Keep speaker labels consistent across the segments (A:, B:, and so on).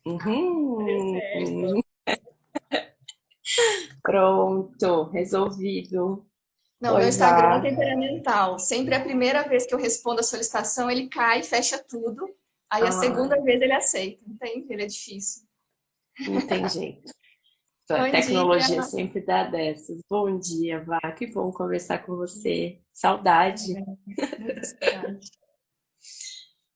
A: Uhum. Pronto, resolvido.
B: Não, meu
A: Oi,
B: Instagram é
A: Vá.
B: temperamental. Sempre a primeira vez que eu respondo a solicitação, ele cai, fecha tudo. Aí a
A: Ah,
B: segunda vez ele aceita. Entende? Ele é difícil.
A: não tem jeito. A
B: Bom dia.
A: tecnologia sempre dá dessas. Bom dia, Vá. Que bom conversar com você. Saudade.
B: Muita saudade.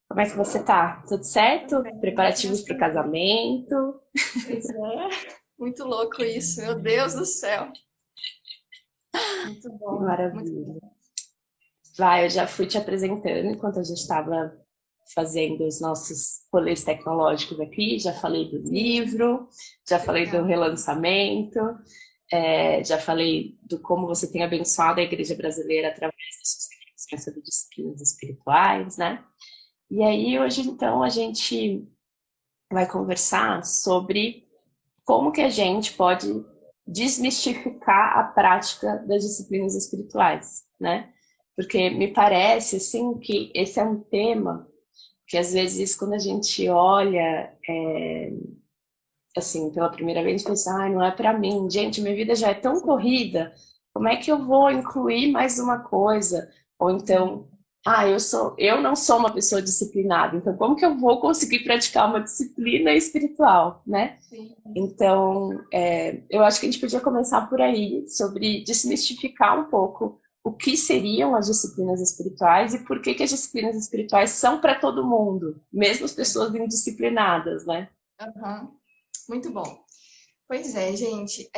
A: Como é que você tá? Tudo certo?
B: Também,
A: Preparativos
B: graças
A: para o
B: a Deus.
A: casamento?
B: Pois é. Muito louco isso. Meu Deus do céu. Muito
A: Que
B: bom. Muito
A: maravilha.
B: bom.
A: Vai, eu já fui te apresentando enquanto a gente estava fazendo os nossos rolês tecnológicos aqui. Já falei do
B: Sim,
A: livro, já
B: que
A: falei do
B: legal.
A: relançamento, já falei do como você tem abençoado a igreja brasileira através das suas reflexões sobre disciplinas espirituais, né? E aí, hoje, então, a gente vai conversar sobre como que a gente pode desmistificar a prática das disciplinas espirituais, né? Porque me parece, assim, que esse é um tema que, às vezes, quando a gente olha, assim, pela primeira vez, pensa, ah, não é para mim. Gente, minha vida já é tão corrida, como é que eu vou incluir mais uma coisa? Ou então, ah, eu não sou uma pessoa disciplinada, então como que eu vou conseguir praticar uma disciplina espiritual, né?
B: Sim.
A: Então, eu acho que a gente podia começar por aí, sobre desmistificar um pouco o que seriam as disciplinas espirituais e por que, que as disciplinas espirituais são para todo mundo, mesmo as pessoas indisciplinadas, né?
B: Aham. Muito bom. Pois é, gente.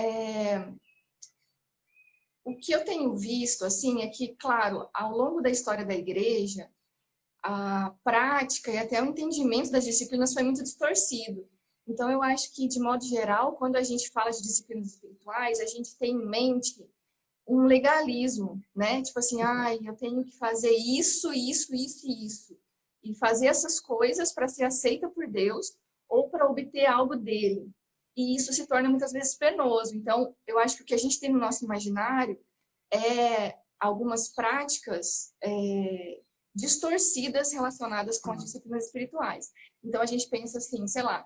B: O que eu tenho visto, assim, é que, claro, ao longo da história da igreja, a prática e até o entendimento das disciplinas foi muito distorcido. Então, eu acho que, de modo geral, quando a gente fala de disciplinas espirituais, a gente tem em mente um legalismo, né? Tipo assim, ai, eu tenho que fazer isso, isso, isso e isso. E fazer essas coisas para ser aceita por Deus ou para obter algo dele. E isso se torna muitas vezes penoso. Então, eu acho que o que a gente tem no nosso imaginário é algumas práticas distorcidas relacionadas com as disciplinas espirituais. Então, a gente pensa assim, sei lá,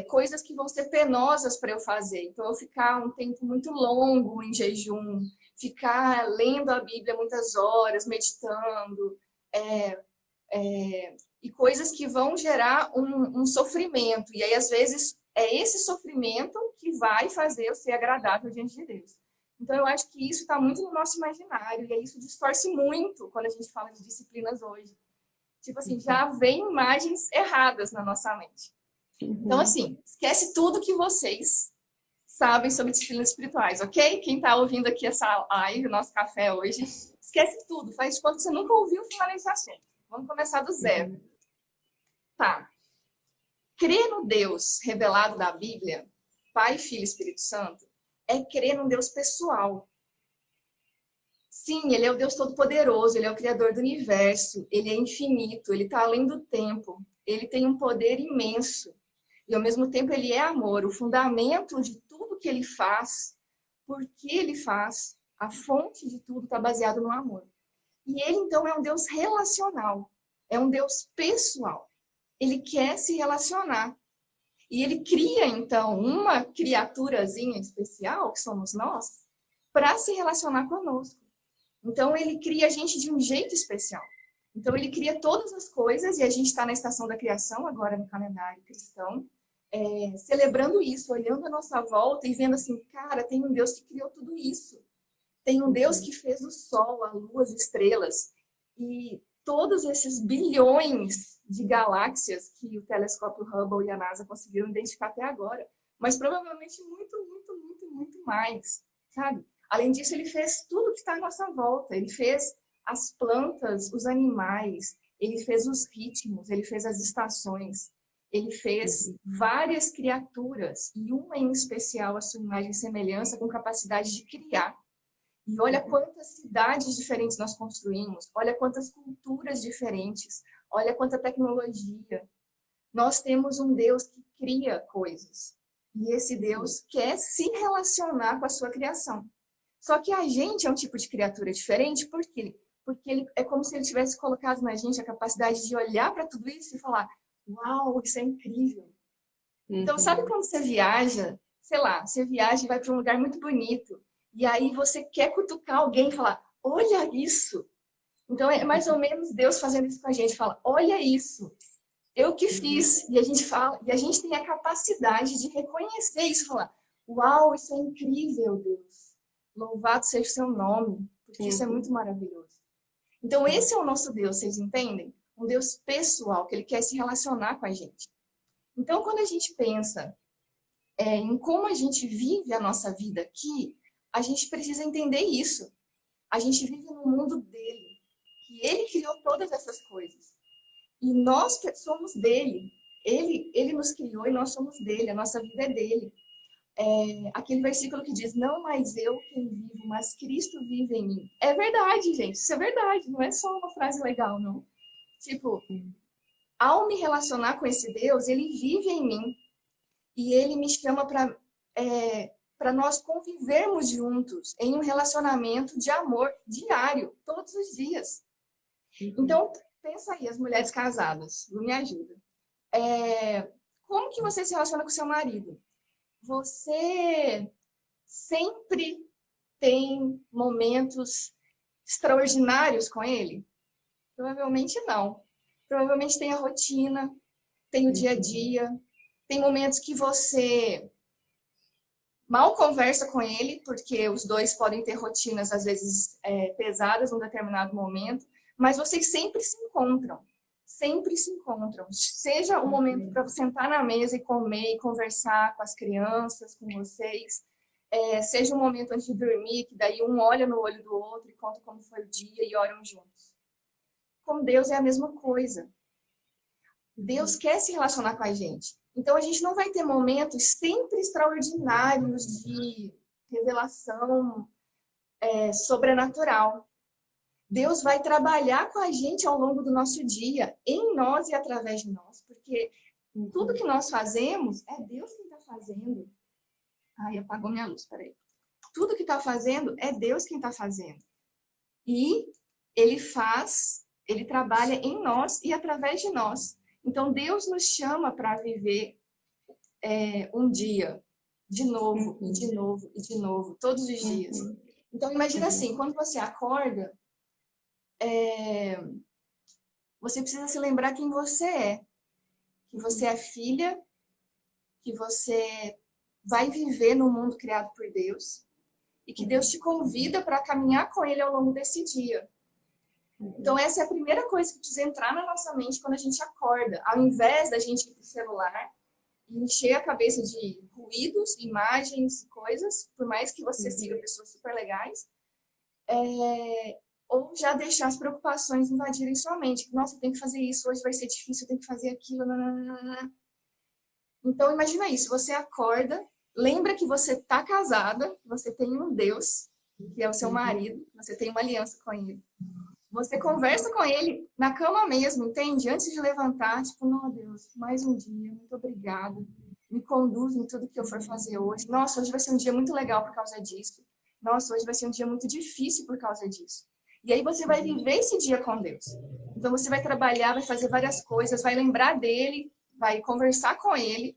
B: coisas que vão ser penosas para eu fazer. Então, eu ficar um tempo muito longo em jejum, ficar lendo a Bíblia muitas horas, meditando, é, e coisas que vão gerar um sofrimento. E aí, às vezes, é esse sofrimento que vai fazer eu ser agradável diante de Deus. Então, eu acho que isso está muito no nosso imaginário, e aí isso distorce muito quando a gente fala de disciplinas hoje. Tipo assim, já vem imagens erradas na nossa mente. Então,
A: Uhum.
B: assim, esquece tudo que vocês sabem sobre disciplinas espirituais, ok? Quem está ouvindo aqui essa live, o nosso café hoje, esquece tudo, faz de conta que você nunca ouviu falar nesse assunto. Vamos começar do zero.
A: Uhum.
B: Tá. Crer no Deus revelado da Bíblia, Pai, Filho e Espírito Santo, é crer num Deus pessoal. Sim, ele é o Deus Todo-Poderoso, ele é o Criador do universo, ele é infinito, ele está além do tempo, ele tem um poder imenso. E ao mesmo tempo ele é amor, o fundamento de tudo que ele faz, por que ele faz, a fonte de tudo está baseado no amor. E ele então é um Deus relacional, é um Deus pessoal. Ele quer se relacionar. E ele cria então uma criaturazinha especial, que somos nós, para se relacionar conosco. Então ele cria a gente de um jeito especial. Então ele cria todas as coisas e a gente está na estação da criação agora no calendário cristão, celebrando isso, olhando a nossa volta e vendo assim, cara, tem um Deus que criou tudo isso. Tem um Deus
A: Uhum.
B: que fez o sol, a lua, as estrelas e todos esses bilhões de galáxias que o telescópio Hubble e a NASA conseguiram identificar até agora, mas provavelmente muito, muito, muito, muito mais, sabe? Além disso, ele fez tudo que está à nossa volta. Ele fez as plantas, os animais, ele fez os ritmos, ele fez as estações, ele fez
A: Uhum.
B: várias criaturas, e uma em especial, a sua imagem e semelhança, com capacidade de criar. E olha quantas cidades diferentes nós construímos, olha quantas culturas diferentes, olha quanta tecnologia. Nós temos um Deus que cria coisas. E esse
A: Sim.
B: Deus quer se relacionar com a sua criação. Só que a gente é um tipo de criatura diferente, por quê? Porque ele, é como se ele tivesse colocado na gente a capacidade de olhar para tudo isso e falar: Uau, isso é incrível. Então, sabe quando você viaja, sei lá, você viaja e vai para um lugar muito bonito, e aí você quer cutucar alguém e falar, olha isso. Então, é mais ou menos Deus fazendo isso com a gente, fala, olha isso. Eu que fiz. E a gente fala, e a gente tem a capacidade de reconhecer isso, falar, uau, isso é incrível, Deus. Louvado seja o seu nome, porque isso é muito maravilhoso. Então, esse é o nosso Deus, vocês entendem? Um Deus pessoal, que ele quer se relacionar com a gente. Então, quando a gente pensa em como a gente vive a nossa vida aqui, a gente precisa entender isso. A gente vive no mundo dele, que ele criou todas essas coisas. E nós somos dele. Ele nos criou e nós somos dele. A nossa vida é dele. Aquele versículo que diz, não mais eu quem vivo, mas Cristo vive em mim. É verdade, gente. Isso é verdade. Não é só uma frase legal, não. Tipo, ao me relacionar com esse Deus, ele vive em mim. E ele me chama para nós convivermos juntos em um relacionamento de amor diário, todos os dias. Então, pensa aí, as mulheres casadas, Lu me ajuda. Como que você se relaciona com seu marido? Você sempre tem momentos extraordinários com ele? Provavelmente não. Provavelmente tem a rotina, tem o dia a dia, tem momentos que você mal conversa com ele, porque os dois podem ter rotinas, às vezes, pesadas num determinado momento, mas vocês sempre se encontram. Sempre se encontram. Seja o momento para sentar na mesa e comer e conversar com as crianças, com vocês. Seja um momento antes de dormir, que daí um olha no olho do outro e conta como foi o dia e oram juntos. Com Deus é a mesma coisa. Deus quer se relacionar com a gente. Então, a gente não vai ter momentos sempre extraordinários de revelação sobrenatural. Deus vai trabalhar com a gente ao longo do nosso dia, em nós e através de nós, porque tudo que nós fazemos é Deus quem está fazendo. Ai, apagou minha luz, peraí. Tudo que está fazendo é Deus quem está fazendo. E Ele trabalha em nós e através de nós. Então, Deus nos chama para viver um dia, de novo, e de novo, e de novo, todos os dias. Então, imagina assim, quando você acorda, você precisa se lembrar quem você é. Que você é filha, que você vai viver no mundo criado por Deus, e que Deus te convida para caminhar com Ele ao longo desse dia. Então, essa é a primeira coisa que precisa entrar na nossa mente quando a gente acorda. Ao invés da gente ir para o celular e encher a cabeça de ruídos, imagens, coisas, por mais que você siga pessoas super legais, ou já deixar as preocupações invadirem sua mente. Nossa, eu tenho que fazer isso, hoje vai ser difícil, eu tenho que fazer aquilo. Nananana. Então, imagina isso, você acorda, lembra que você está casada, você tem um Deus, que é o seu marido, você tem uma aliança com ele. Você conversa com ele na cama mesmo, entende? Antes de levantar, tipo, não, Deus, mais um dia, muito obrigada. Me conduz em tudo que eu for fazer hoje. Nossa, hoje vai ser um dia muito legal por causa disso. Nossa, hoje vai ser um dia muito difícil por causa disso. E aí você vai viver esse dia com Deus. Então você vai trabalhar, vai fazer várias coisas, vai lembrar dele, vai conversar com ele,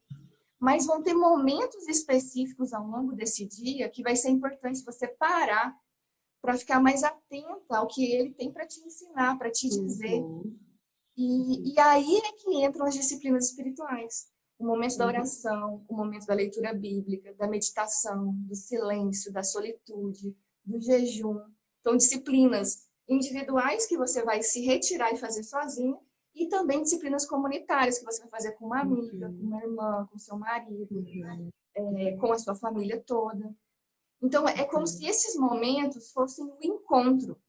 B: mas vão ter momentos específicos ao longo desse dia que vai ser importante você parar para ficar mais atenta ao que ele tem para te ensinar, para te dizer. E aí é que entram as disciplinas espirituais. O momento da oração, o momento da leitura bíblica, da meditação, do silêncio, da solitude, do jejum. Então, disciplinas individuais que você vai se retirar e fazer sozinho, e também disciplinas comunitárias que você vai fazer com uma amiga, com uma irmã, com seu marido, com a sua família toda. Então, é como se esses momentos fossem um encontro,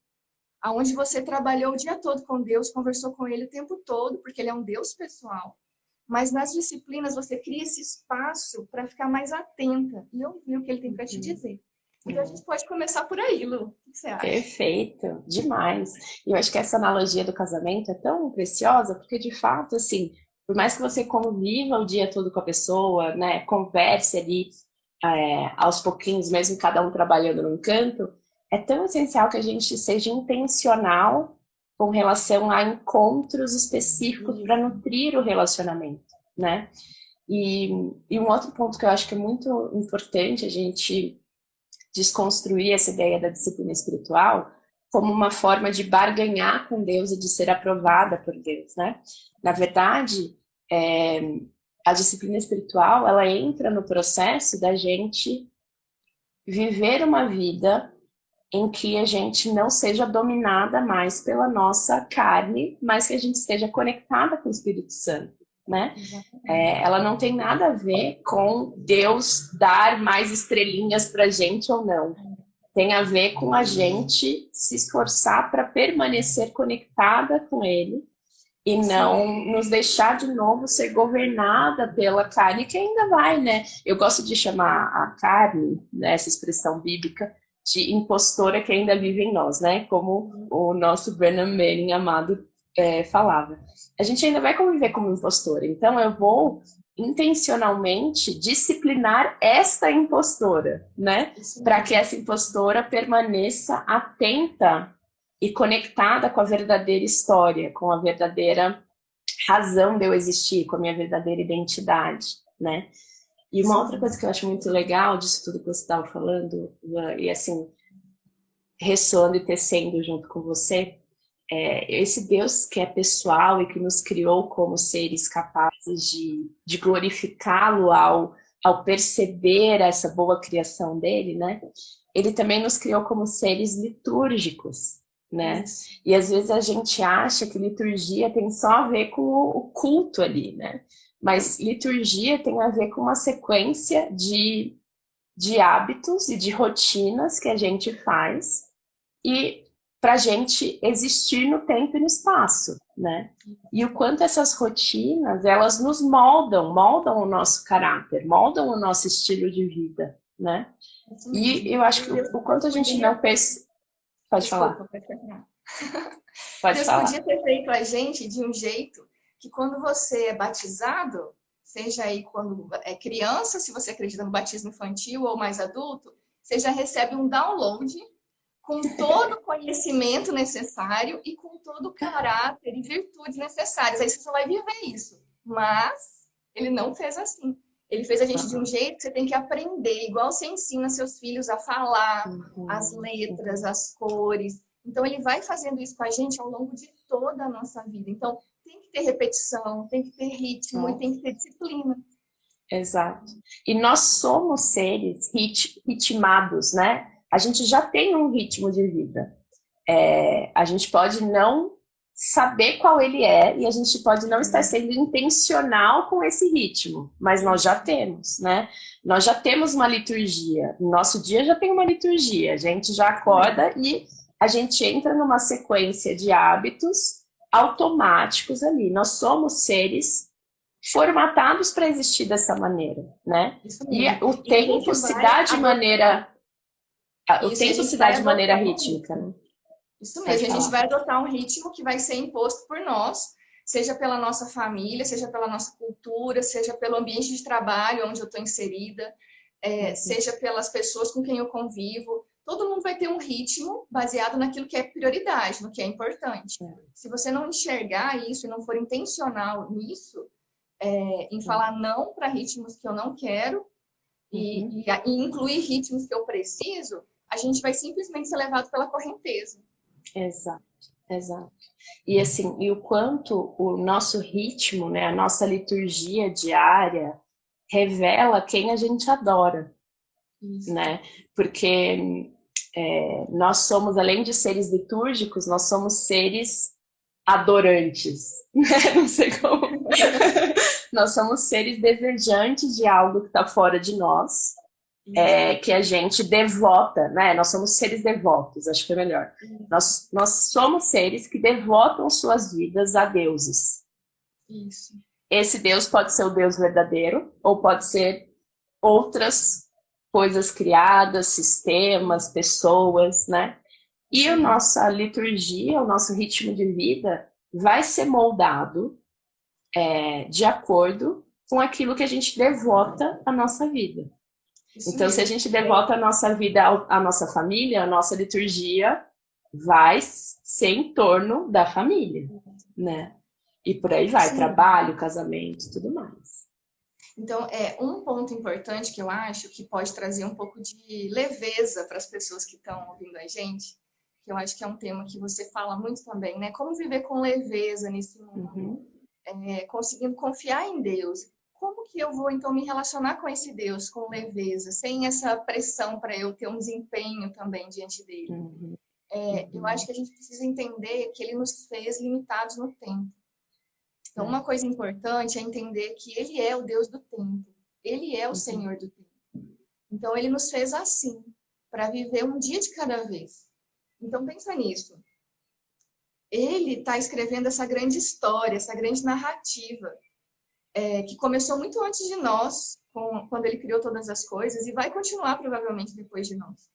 B: onde você trabalhou o dia todo com Deus, conversou com Ele o tempo todo, porque Ele é um Deus pessoal. Mas nas disciplinas você cria esse espaço para ficar mais atenta e ouvir o que Ele tem para te dizer. Então, a gente pode começar por aí, Lu. O que você acha?
A: Perfeito, demais. E eu acho que essa analogia do casamento é tão preciosa, porque de fato, assim, por mais que você conviva o dia todo com a pessoa, né, converse ali aos pouquinhos, mesmo cada um trabalhando num canto, é tão essencial que a gente seja intencional com relação a encontros específicos para nutrir o relacionamento, né? E, e um outro ponto que eu acho que é muito importante a gente desconstruir essa ideia da disciplina espiritual como uma forma de barganhar com Deus e de ser aprovada por Deus, né? Na verdade, a disciplina espiritual, ela entra no processo da gente viver uma vida em que a gente não seja dominada mais pela nossa carne, mas que a gente esteja conectada com o Espírito Santo, né? Ela não tem nada a ver com Deus dar mais estrelinhas pra gente ou não. Tem a ver com a gente se esforçar para permanecer conectada com Ele e não nos deixar de novo ser governada pela carne, que ainda vai, né? Eu gosto de chamar a carne, né, essa expressão bíblica, de impostora que ainda vive em nós, né? Como o nosso Brennan Manning amado falava. A gente ainda vai conviver como impostora, então eu vou intencionalmente disciplinar esta impostora, né? Para que essa impostora permaneça atenta e conectada com a verdadeira história, com a verdadeira razão de eu existir, com a minha verdadeira identidade, né? E uma outra coisa que eu acho muito legal disso tudo que você estava falando, e assim, ressoando e tecendo junto com você, esse Deus que é pessoal e que nos criou como seres capazes de glorificá-lo ao perceber essa boa criação dele, né? Ele também nos criou como seres litúrgicos, né? E às vezes a gente acha que liturgia tem só a ver com o culto ali, né? Mas liturgia tem a ver com uma sequência de hábitos e de rotinas que a gente faz e para a gente existir no tempo e no espaço, né? E o quanto essas rotinas, elas nos moldam o nosso caráter, moldam o nosso estilo de vida, né? E eu acho que o quanto a gente não pensa... Pode falar.
B: Pode Deus falar. Podia ter feito a gente de um jeito que quando você é batizado, seja aí quando é criança, se você acredita no batismo infantil ou mais adulto, você já recebe um download com todo o conhecimento necessário e com todo o caráter e virtudes necessárias. Aí você só vai viver isso. Mas ele não fez assim. Ele fez a gente de um jeito que você tem que aprender, igual você ensina seus filhos a falar, as letras, as cores. Então, ele vai fazendo isso com a gente ao longo de toda a nossa vida. Então, tem que ter repetição, tem que ter ritmo e tem que ter disciplina.
A: Exato. E nós somos seres ritmados, né? A gente já tem um ritmo de vida. A gente pode não saber qual ele é e a gente pode não estar sendo intencional com esse ritmo, mas nós já temos, né? Nós já temos uma liturgia. Nosso dia já tem uma liturgia. A gente já acorda e a gente entra numa sequência de hábitos automáticos ali. Nós somos seres formatados para existir dessa maneira, né? E o tempo se dá de maneira... O tempo se dá de maneira rítmica, né?
B: Isso mesmo, a gente vai adotar um ritmo que vai ser imposto por nós, seja pela nossa família, seja pela nossa cultura, seja pelo ambiente de trabalho onde eu estou inserida, seja pelas pessoas com quem eu convivo. Todo mundo vai ter um ritmo baseado naquilo que é prioridade, no que é importante. Se você não enxergar isso e não for intencional nisso, em falar não para ritmos que eu não quero e incluir ritmos que eu preciso, a gente vai simplesmente ser levado pela correnteza.
A: Exato, exato. E assim, e o quanto o nosso ritmo, né, a nossa liturgia diária revela quem a gente adora, né? Porque nós somos, além de seres litúrgicos, nós somos seres adorantes, né? Não sei como. Nós somos seres desejantes de algo que está fora de nós, que a gente devota, né? Nós somos seres devotos, acho que é melhor. Nós somos seres que devotam suas vidas a deuses.
B: Isso.
A: Esse Deus pode ser o Deus verdadeiro, ou pode ser outras coisas criadas, sistemas, pessoas, né? E a nossa liturgia, o nosso ritmo de vida vai ser moldado de acordo com aquilo que a gente devota à nossa vida. Então, se a gente devota a nossa vida à nossa família, a nossa liturgia vai ser em torno da família, né? E por aí vai, trabalho, casamento e tudo mais.
B: Então, um ponto importante que eu acho que pode trazer um pouco de leveza para as pessoas que estão ouvindo a gente, que eu acho que é um tema que você fala muito também, né? Como viver com leveza nesse mundo, conseguindo confiar em Deus. Como que eu vou, então, me relacionar com esse Deus com leveza, sem essa pressão para eu ter um desempenho também diante dele? Eu acho que a gente precisa entender que ele nos fez limitados no tempo. Então, uma coisa importante é entender que ele é o Deus do tempo. Ele é o Senhor do tempo. Então, ele nos fez assim, para viver um dia de cada vez. Então, pensa nisso. Ele está escrevendo essa grande história, essa grande narrativa, que começou muito antes de nós, quando ele criou todas as coisas, e vai continuar provavelmente depois de nós.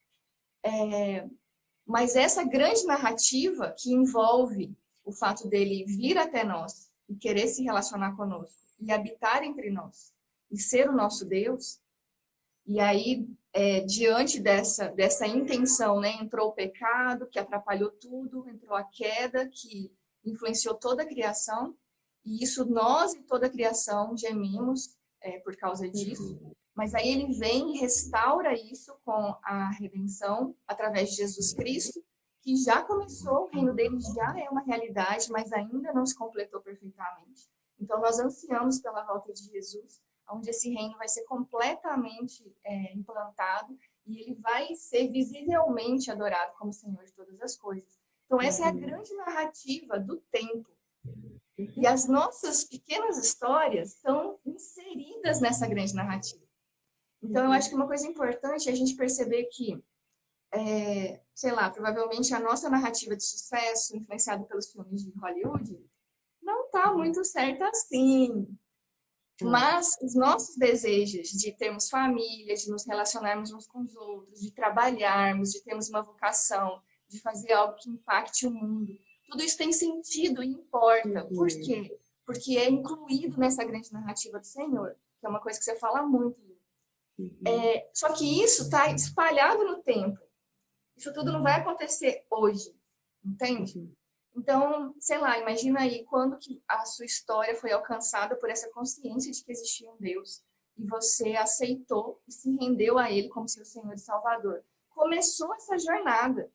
B: Mas essa grande narrativa que envolve o fato dele vir até nós e querer se relacionar conosco e habitar entre nós e ser o nosso Deus, e aí, diante dessa intenção, né, entrou o pecado, que atrapalhou tudo, entrou a queda, que influenciou toda a criação, e isso nós e toda a criação gememos por causa disso. Mas aí ele vem e restaura isso com a redenção através de Jesus Cristo, que já começou, o reino dele já é uma realidade, mas ainda não se completou perfeitamente. Então nós ansiamos pela volta de Jesus, onde esse reino vai ser completamente implantado e ele vai ser visivelmente adorado como Senhor de todas as coisas. Então essa é a grande narrativa do tempo. E as nossas pequenas histórias estão inseridas nessa grande narrativa. Então, eu acho que uma coisa importante é a gente perceber que, sei lá, provavelmente a nossa narrativa de sucesso, influenciada pelos filmes de Hollywood, não está muito certa assim. Mas os nossos desejos de termos família, de nos relacionarmos uns com os outros, de trabalharmos, de termos uma vocação, de fazer algo que impacte o mundo, tudo isso tem sentido e importa. Por quê? Porque é incluído nessa grande narrativa do Senhor, que é uma coisa que você fala muito. Só que isso está espalhado no tempo. Isso tudo não vai acontecer hoje, entende? Então, sei lá, imagina aí quando que a sua história foi alcançada por essa consciência de que existia um Deus e você aceitou e se rendeu a Ele como seu Senhor e Salvador. Começou essa jornada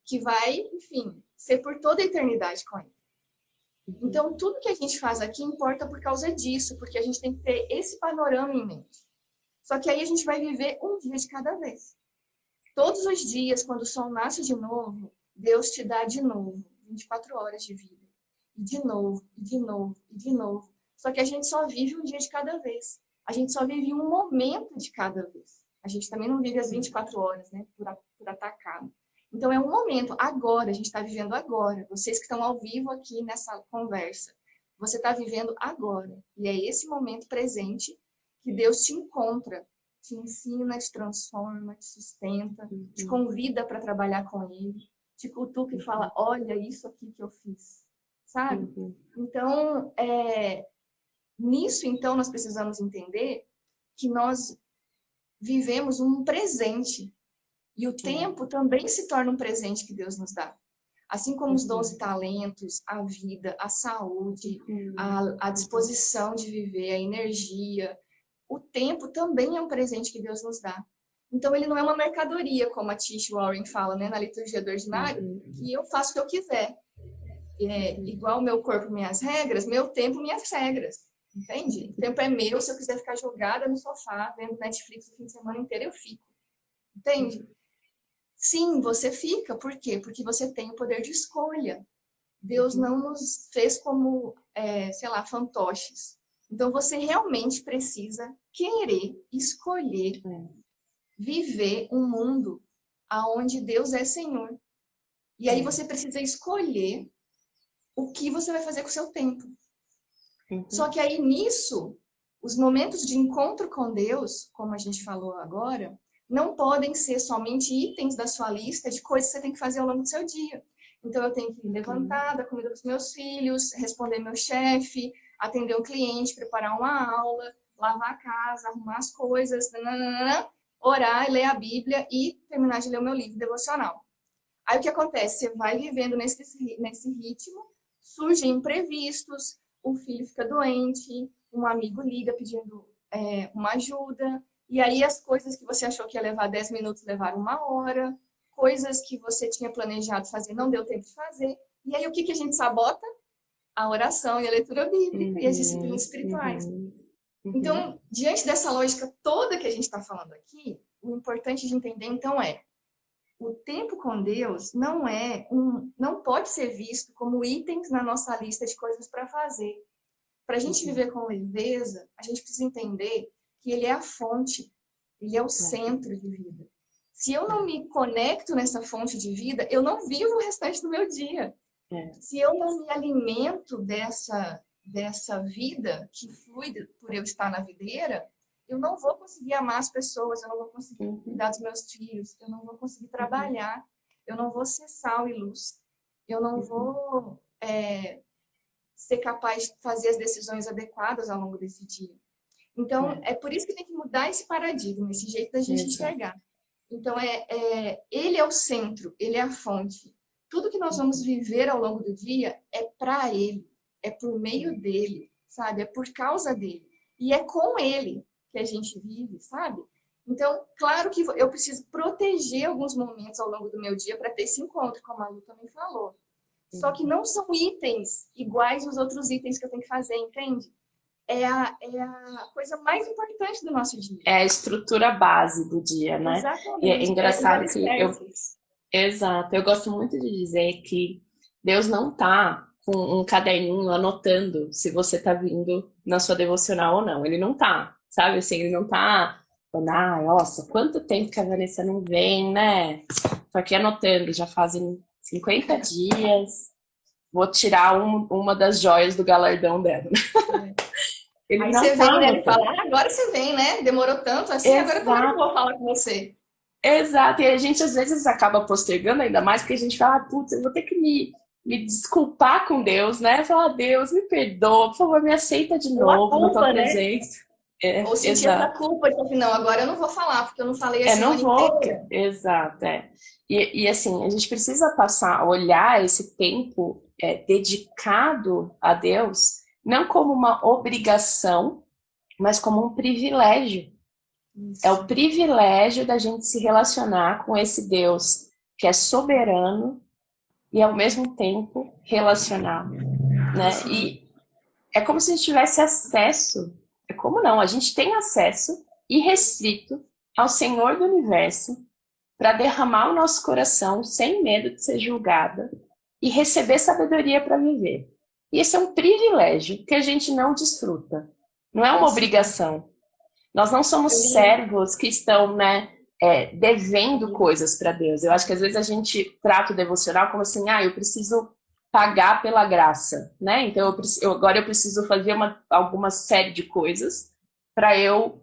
B: que vai, enfim, ser por toda a eternidade com Ele. Então, tudo que a gente faz aqui importa por causa disso, porque a gente tem que ter esse panorama em mente. Só que aí a gente vai viver um dia de cada vez. Todos os dias, quando o sol nasce de novo, Deus te dá de novo 24 horas de vida. E de novo, e de novo, e de novo. Só que a gente só vive um dia de cada vez. A gente só vive um momento de cada vez. A gente também não vive as 24 horas, né? Por atacado. Então é um momento, agora, a gente está vivendo agora. Vocês que estão ao vivo aqui nessa conversa, você está vivendo agora. E é esse momento presente que Deus te encontra, te ensina, te transforma, te sustenta, te convida para trabalhar com Ele, te cutuca e fala, olha isso aqui que eu fiz, sabe? Então, nisso, então, nós precisamos entender que nós vivemos um presente e o tempo também se torna um presente que Deus nos dá. Assim como os 12 talentos, a vida, a saúde, a disposição de viver, a energia, o tempo também é um presente que Deus nos dá. Então, ele não é uma mercadoria, como a Tish Warren fala, né, na liturgia do ordinário, que eu faço o que eu quiser. Igual meu corpo, minhas regras, meu tempo, minhas regras. Entende? O tempo é meu, se eu quiser ficar jogada no sofá, vendo Netflix o fim de semana inteiro, eu fico. Entende? Sim, você fica. Por quê? Porque você tem o poder de escolha. Deus não nos fez como, sei lá, fantoches. Então, você realmente precisa querer escolher viver um mundo onde Deus é Senhor. E aí você precisa escolher o que você vai fazer com o seu tempo. Só que aí nisso, os momentos de encontro com Deus, como a gente falou agora, não podem ser somente itens da sua lista de coisas que você tem que fazer ao longo do seu dia. Então, eu tenho que levantar, dar comida para os meus filhos, responder meu chefe, atender um cliente, preparar uma aula, lavar a casa, arrumar as coisas, orar, ler a Bíblia e terminar de ler o meu livro devocional. Aí o que acontece? Você vai vivendo nesse ritmo, surgem imprevistos, o filho fica doente, um amigo liga pedindo uma ajuda. E aí as coisas que você achou que ia levar 10 minutos levaram 1 hora. Coisas que você tinha planejado fazer não deu tempo de fazer. E aí o que a gente sabota? A oração e a leitura bíblica e as disciplinas espirituais. Então, diante dessa lógica toda que a gente está falando aqui, o importante de entender, então, o tempo com Deus não pode ser visto como itens na nossa lista de coisas para fazer. Para a gente viver com leveza, a gente precisa entender que ele é a fonte, ele é o centro de vida. Se eu não me conecto nessa fonte de vida, eu não vivo o restante do meu dia. Se eu não me alimento dessa vida que flui por eu estar na videira, eu não vou conseguir amar as pessoas, eu não vou conseguir cuidar dos meus filhos, eu não vou conseguir trabalhar, eu não vou ser sal e luz, eu não vou ser capaz de fazer as decisões adequadas ao longo desse dia. Então, é por isso que tem que mudar esse paradigma, esse jeito da gente enxergar. Então, ele é o centro, ele é a fonte. Tudo que nós vamos viver ao longo do dia é para ele, é por meio dele, sabe? É por causa dele. E é com ele que a gente vive, sabe? Então, claro que eu preciso proteger alguns momentos ao longo do meu dia para ter esse encontro, como a Lu também falou. Só que não são itens iguais aos outros itens que eu tenho que fazer, entende? É a coisa mais importante do nosso dia.
A: É a estrutura base do dia, né?
B: Exatamente.
A: E é engraçado que Exato. Eu gosto muito de dizer que Deus não tá com um caderninho anotando se você tá vindo na sua devocional ou não. Ele não tá, sabe? Assim, ele não tá falando, nossa, quanto tempo que a Vanessa não vem, né? Tô aqui anotando, já fazem 50 dias. Vou tirar uma das joias do galardão dela.
B: Ele aí não você vem, né? Ele fala, agora você vem, né? Demorou tanto assim, Exato. Agora também não vou falar com você.
A: Exato, e a gente às vezes acaba postergando ainda mais, porque a gente fala, putz, eu vou ter que me desculpar com Deus, né? Falar, Deus, me perdoa, por favor, me aceita de novo na tua presença.
B: Ou sentir essa culpa de que não, agora eu não vou falar, porque eu não falei a semana inteira.
A: Exato, E assim, a gente precisa olhar esse tempo dedicado a Deus, não como uma obrigação, mas como um privilégio. Isso. É o privilégio da gente se relacionar com esse Deus que é soberano e ao mesmo tempo relacional, né? E é como se a gente tivesse acesso, a gente tem acesso irrestrito ao Senhor do Universo para derramar o nosso coração sem medo de ser julgada e receber sabedoria para viver. E esse é um privilégio que a gente não desfruta, não é uma obrigação. Nós não somos servos que estão, devendo coisas para Deus. Eu acho que às vezes a gente trata o devocional como assim, eu preciso pagar pela graça, né? Então agora eu preciso fazer alguma série de coisas para eu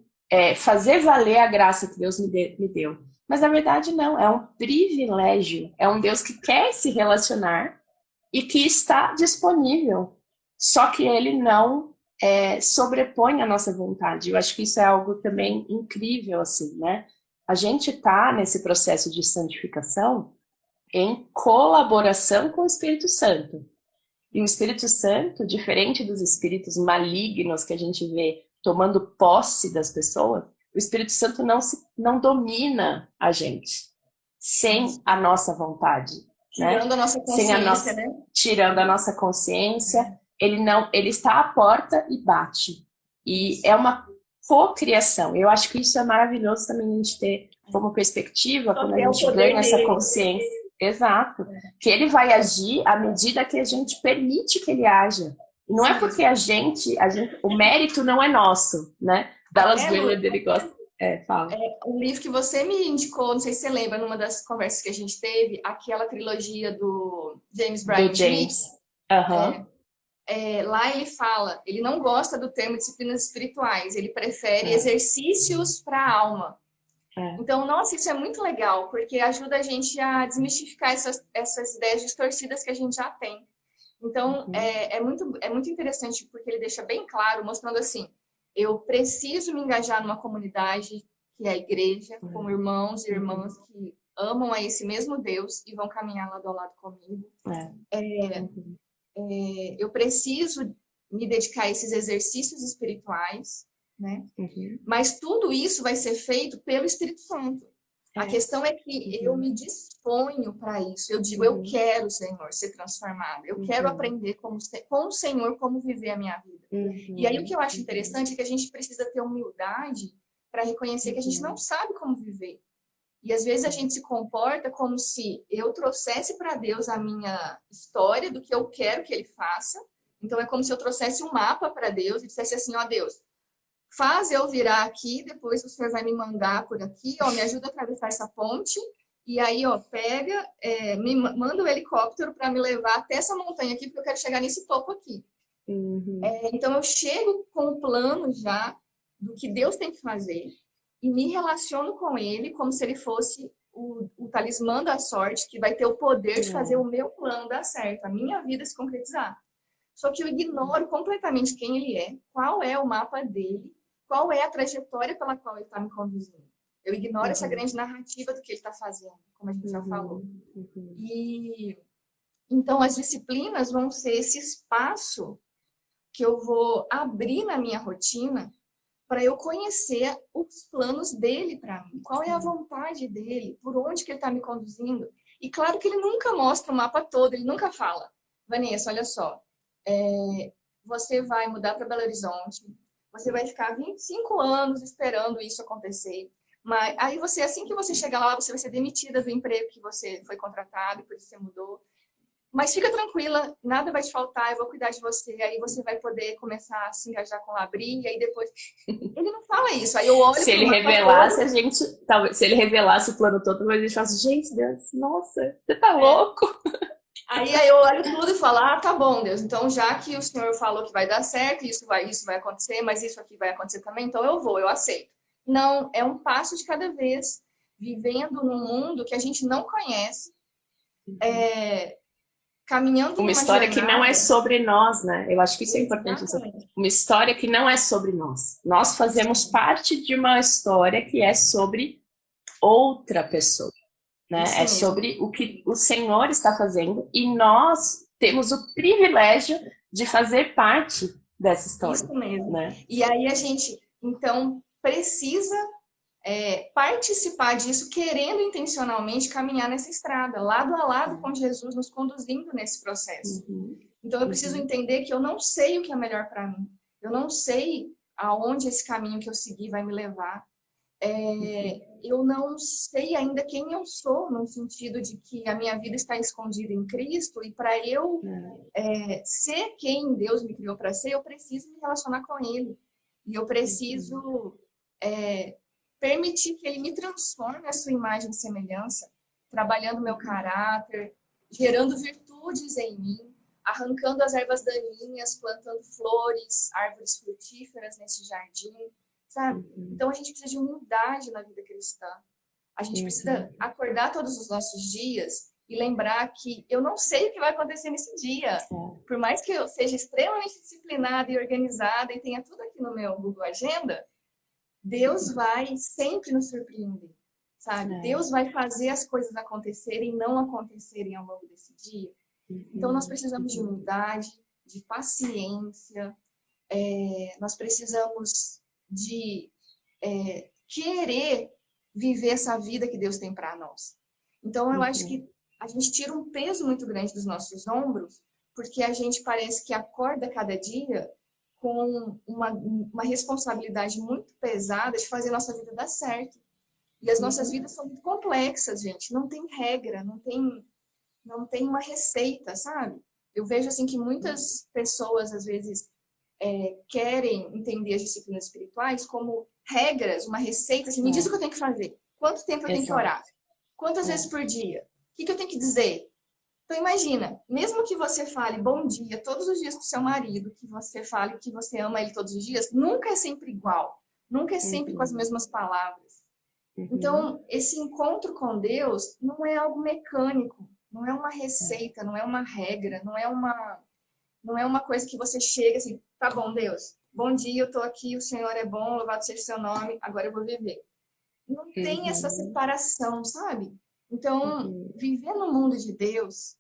A: fazer valer a graça que Deus me deu. Mas na verdade não, é um privilégio, é um Deus que quer se relacionar e que está disponível. Só que ele não sobrepõe a nossa vontade. Eu acho que isso é algo também incrível, assim, né? A gente está nesse processo de santificação em colaboração com o Espírito Santo. E o Espírito Santo, diferente dos espíritos malignos que a gente vê tomando posse das pessoas, o Espírito Santo não domina a gente sem a nossa vontade.
B: Tirando a nossa consciência, né?
A: Tirando a nossa consciência. Ele está à porta e bate. E é uma cocriação. Eu acho que isso é maravilhoso também a gente ter como perspectiva quando a gente ganha essa consciência. Exato. Que ele vai agir à medida que a gente permite que ele haja. E não é porque o mérito não é nosso, né? Dallas Willard, ele gosta. Fala.
B: Um livro que você me indicou, não sei se você lembra, numa das conversas que a gente teve, aquela trilogia do James Bryan Smith. Lá ele fala, ele não gosta do termo disciplinas espirituais, ele prefere exercícios para a alma. Então, nossa, isso é muito legal, porque ajuda a gente a desmistificar essas ideias distorcidas que a gente já tem. Então, é muito interessante, porque ele deixa bem claro, mostrando assim, eu preciso me engajar numa comunidade, que é a igreja, com irmãos e irmãs que amam a esse mesmo Deus e vão caminhar lado a lado comigo. Eu preciso me dedicar a esses exercícios espirituais, né?
A: Uhum.
B: Mas tudo isso vai ser feito pelo Espírito Santo. A questão é que eu me disponho para isso. Eu digo, eu quero, Senhor, ser transformado. Eu quero aprender com o Senhor como viver a minha vida. E aí o que eu acho interessante é que a gente precisa ter humildade para reconhecer que a gente não sabe como viver. E às vezes a gente se comporta como se eu trouxesse para Deus a minha história do que eu quero que Ele faça. Então é como se eu trouxesse um mapa para Deus e dissesse assim, ó Deus, faz eu virar aqui, depois o senhor vai me mandar por aqui, ó, me ajuda a atravessar essa ponte, e aí, ó, pega, me manda o helicóptero para me levar até essa montanha aqui, porque eu quero chegar nesse topo aqui. Então, eu chego com o plano já do que Deus tem que fazer e me relaciono com Ele como se Ele fosse o talismã da sorte, que vai ter o poder de fazer o meu plano dar certo, a minha vida se concretizar. Só que eu ignoro completamente quem Ele é, qual é o mapa dele, qual é a trajetória pela qual ele está me conduzindo. Eu ignoro essa grande narrativa do que ele está fazendo, como a gente já falou. E então as disciplinas vão ser esse espaço que eu vou abrir na minha rotina para eu conhecer os planos dele para mim. Qual é a vontade dele, por onde que ele está me conduzindo. E claro que ele nunca mostra o mapa todo, ele nunca fala, Vanessa, olha só, você vai mudar para Belo Horizonte, você vai ficar 25 anos esperando isso acontecer. Mas aí você, assim que você chegar lá, você vai ser demitida do emprego que você foi contratado, por isso você mudou. Mas fica tranquila, nada vai te faltar, eu vou cuidar de você. Aí você vai poder começar a se engajar com o Labri, e aí depois... Ele não fala isso. Aí eu olho
A: se ele revelasse, a gente... Talvez, se ele revelasse o plano todo, a gente fala assim, gente, Deus, nossa, você tá louco?
B: Aí eu olho tudo e falo, tá bom, Deus, então já que o Senhor falou que vai dar certo, isso vai acontecer, mas isso aqui vai acontecer também, então eu aceito. Não, é um passo de cada vez, vivendo num mundo que a gente não conhece, caminhando
A: uma história que não é sobre nós, né? Eu acho que isso é importante. Uma história que não é sobre nós. Nós fazemos parte de uma história que é sobre outra pessoa. Né? É sobre o que o Senhor está fazendo e nós temos o privilégio de fazer parte dessa história.
B: Isso mesmo.
A: Né?
B: E aí a gente, então, precisa participar disso, querendo intencionalmente caminhar nessa estrada, lado a lado com Jesus, nos conduzindo nesse processo. Então eu preciso entender que eu não sei o que é melhor para mim. Eu não sei aonde esse caminho que eu seguir vai me levar. Eu não sei ainda quem eu sou, no sentido de que a minha vida está escondida em Cristo, e para eu ser quem Deus me criou para ser, eu preciso me relacionar com Ele. E eu preciso permitir que Ele me transforme a sua imagem e semelhança, trabalhando meu caráter, gerando virtudes em mim, arrancando as ervas daninhas, plantando flores, árvores frutíferas nesse jardim. Sabe? Então a gente precisa de humildade na vida cristã. A gente precisa acordar todos os nossos dias e lembrar que eu não sei o que vai acontecer nesse dia. Por mais que eu seja extremamente disciplinada e organizada e tenha tudo aqui no meu Google Agenda, Deus vai sempre nos surpreender, sabe? Deus vai fazer as coisas acontecerem e não acontecerem ao longo desse dia. Então nós precisamos de humildade, de paciência, nós precisamos de querer viver essa vida que Deus tem para nós. Então, eu acho que a gente tira um peso muito grande dos nossos ombros, porque a gente parece que acorda cada dia com uma responsabilidade muito pesada de fazer a nossa vida dar certo. E as nossas vidas são muito complexas, gente. Não tem regra, não tem uma receita, sabe? Eu vejo assim que muitas pessoas, às vezes, querem entender as disciplinas espirituais como regras, uma receita, assim, me diz o que eu tenho que fazer, quanto tempo eu tenho que orar, quantas vezes por dia, o que eu tenho que dizer. Então imagina, mesmo que você fale bom dia todos os dias com seu marido, que você fale que você ama ele todos os dias, nunca é sempre igual, nunca é sempre com as mesmas palavras. Então esse encontro com Deus não é algo mecânico, não é uma receita, não é uma regra, não é uma coisa que você chega assim, tá bom, Deus, bom dia, eu tô aqui, o Senhor é bom, louvado seja o seu nome, agora eu vou viver. Não tem essa separação, sabe? Então, viver no mundo de Deus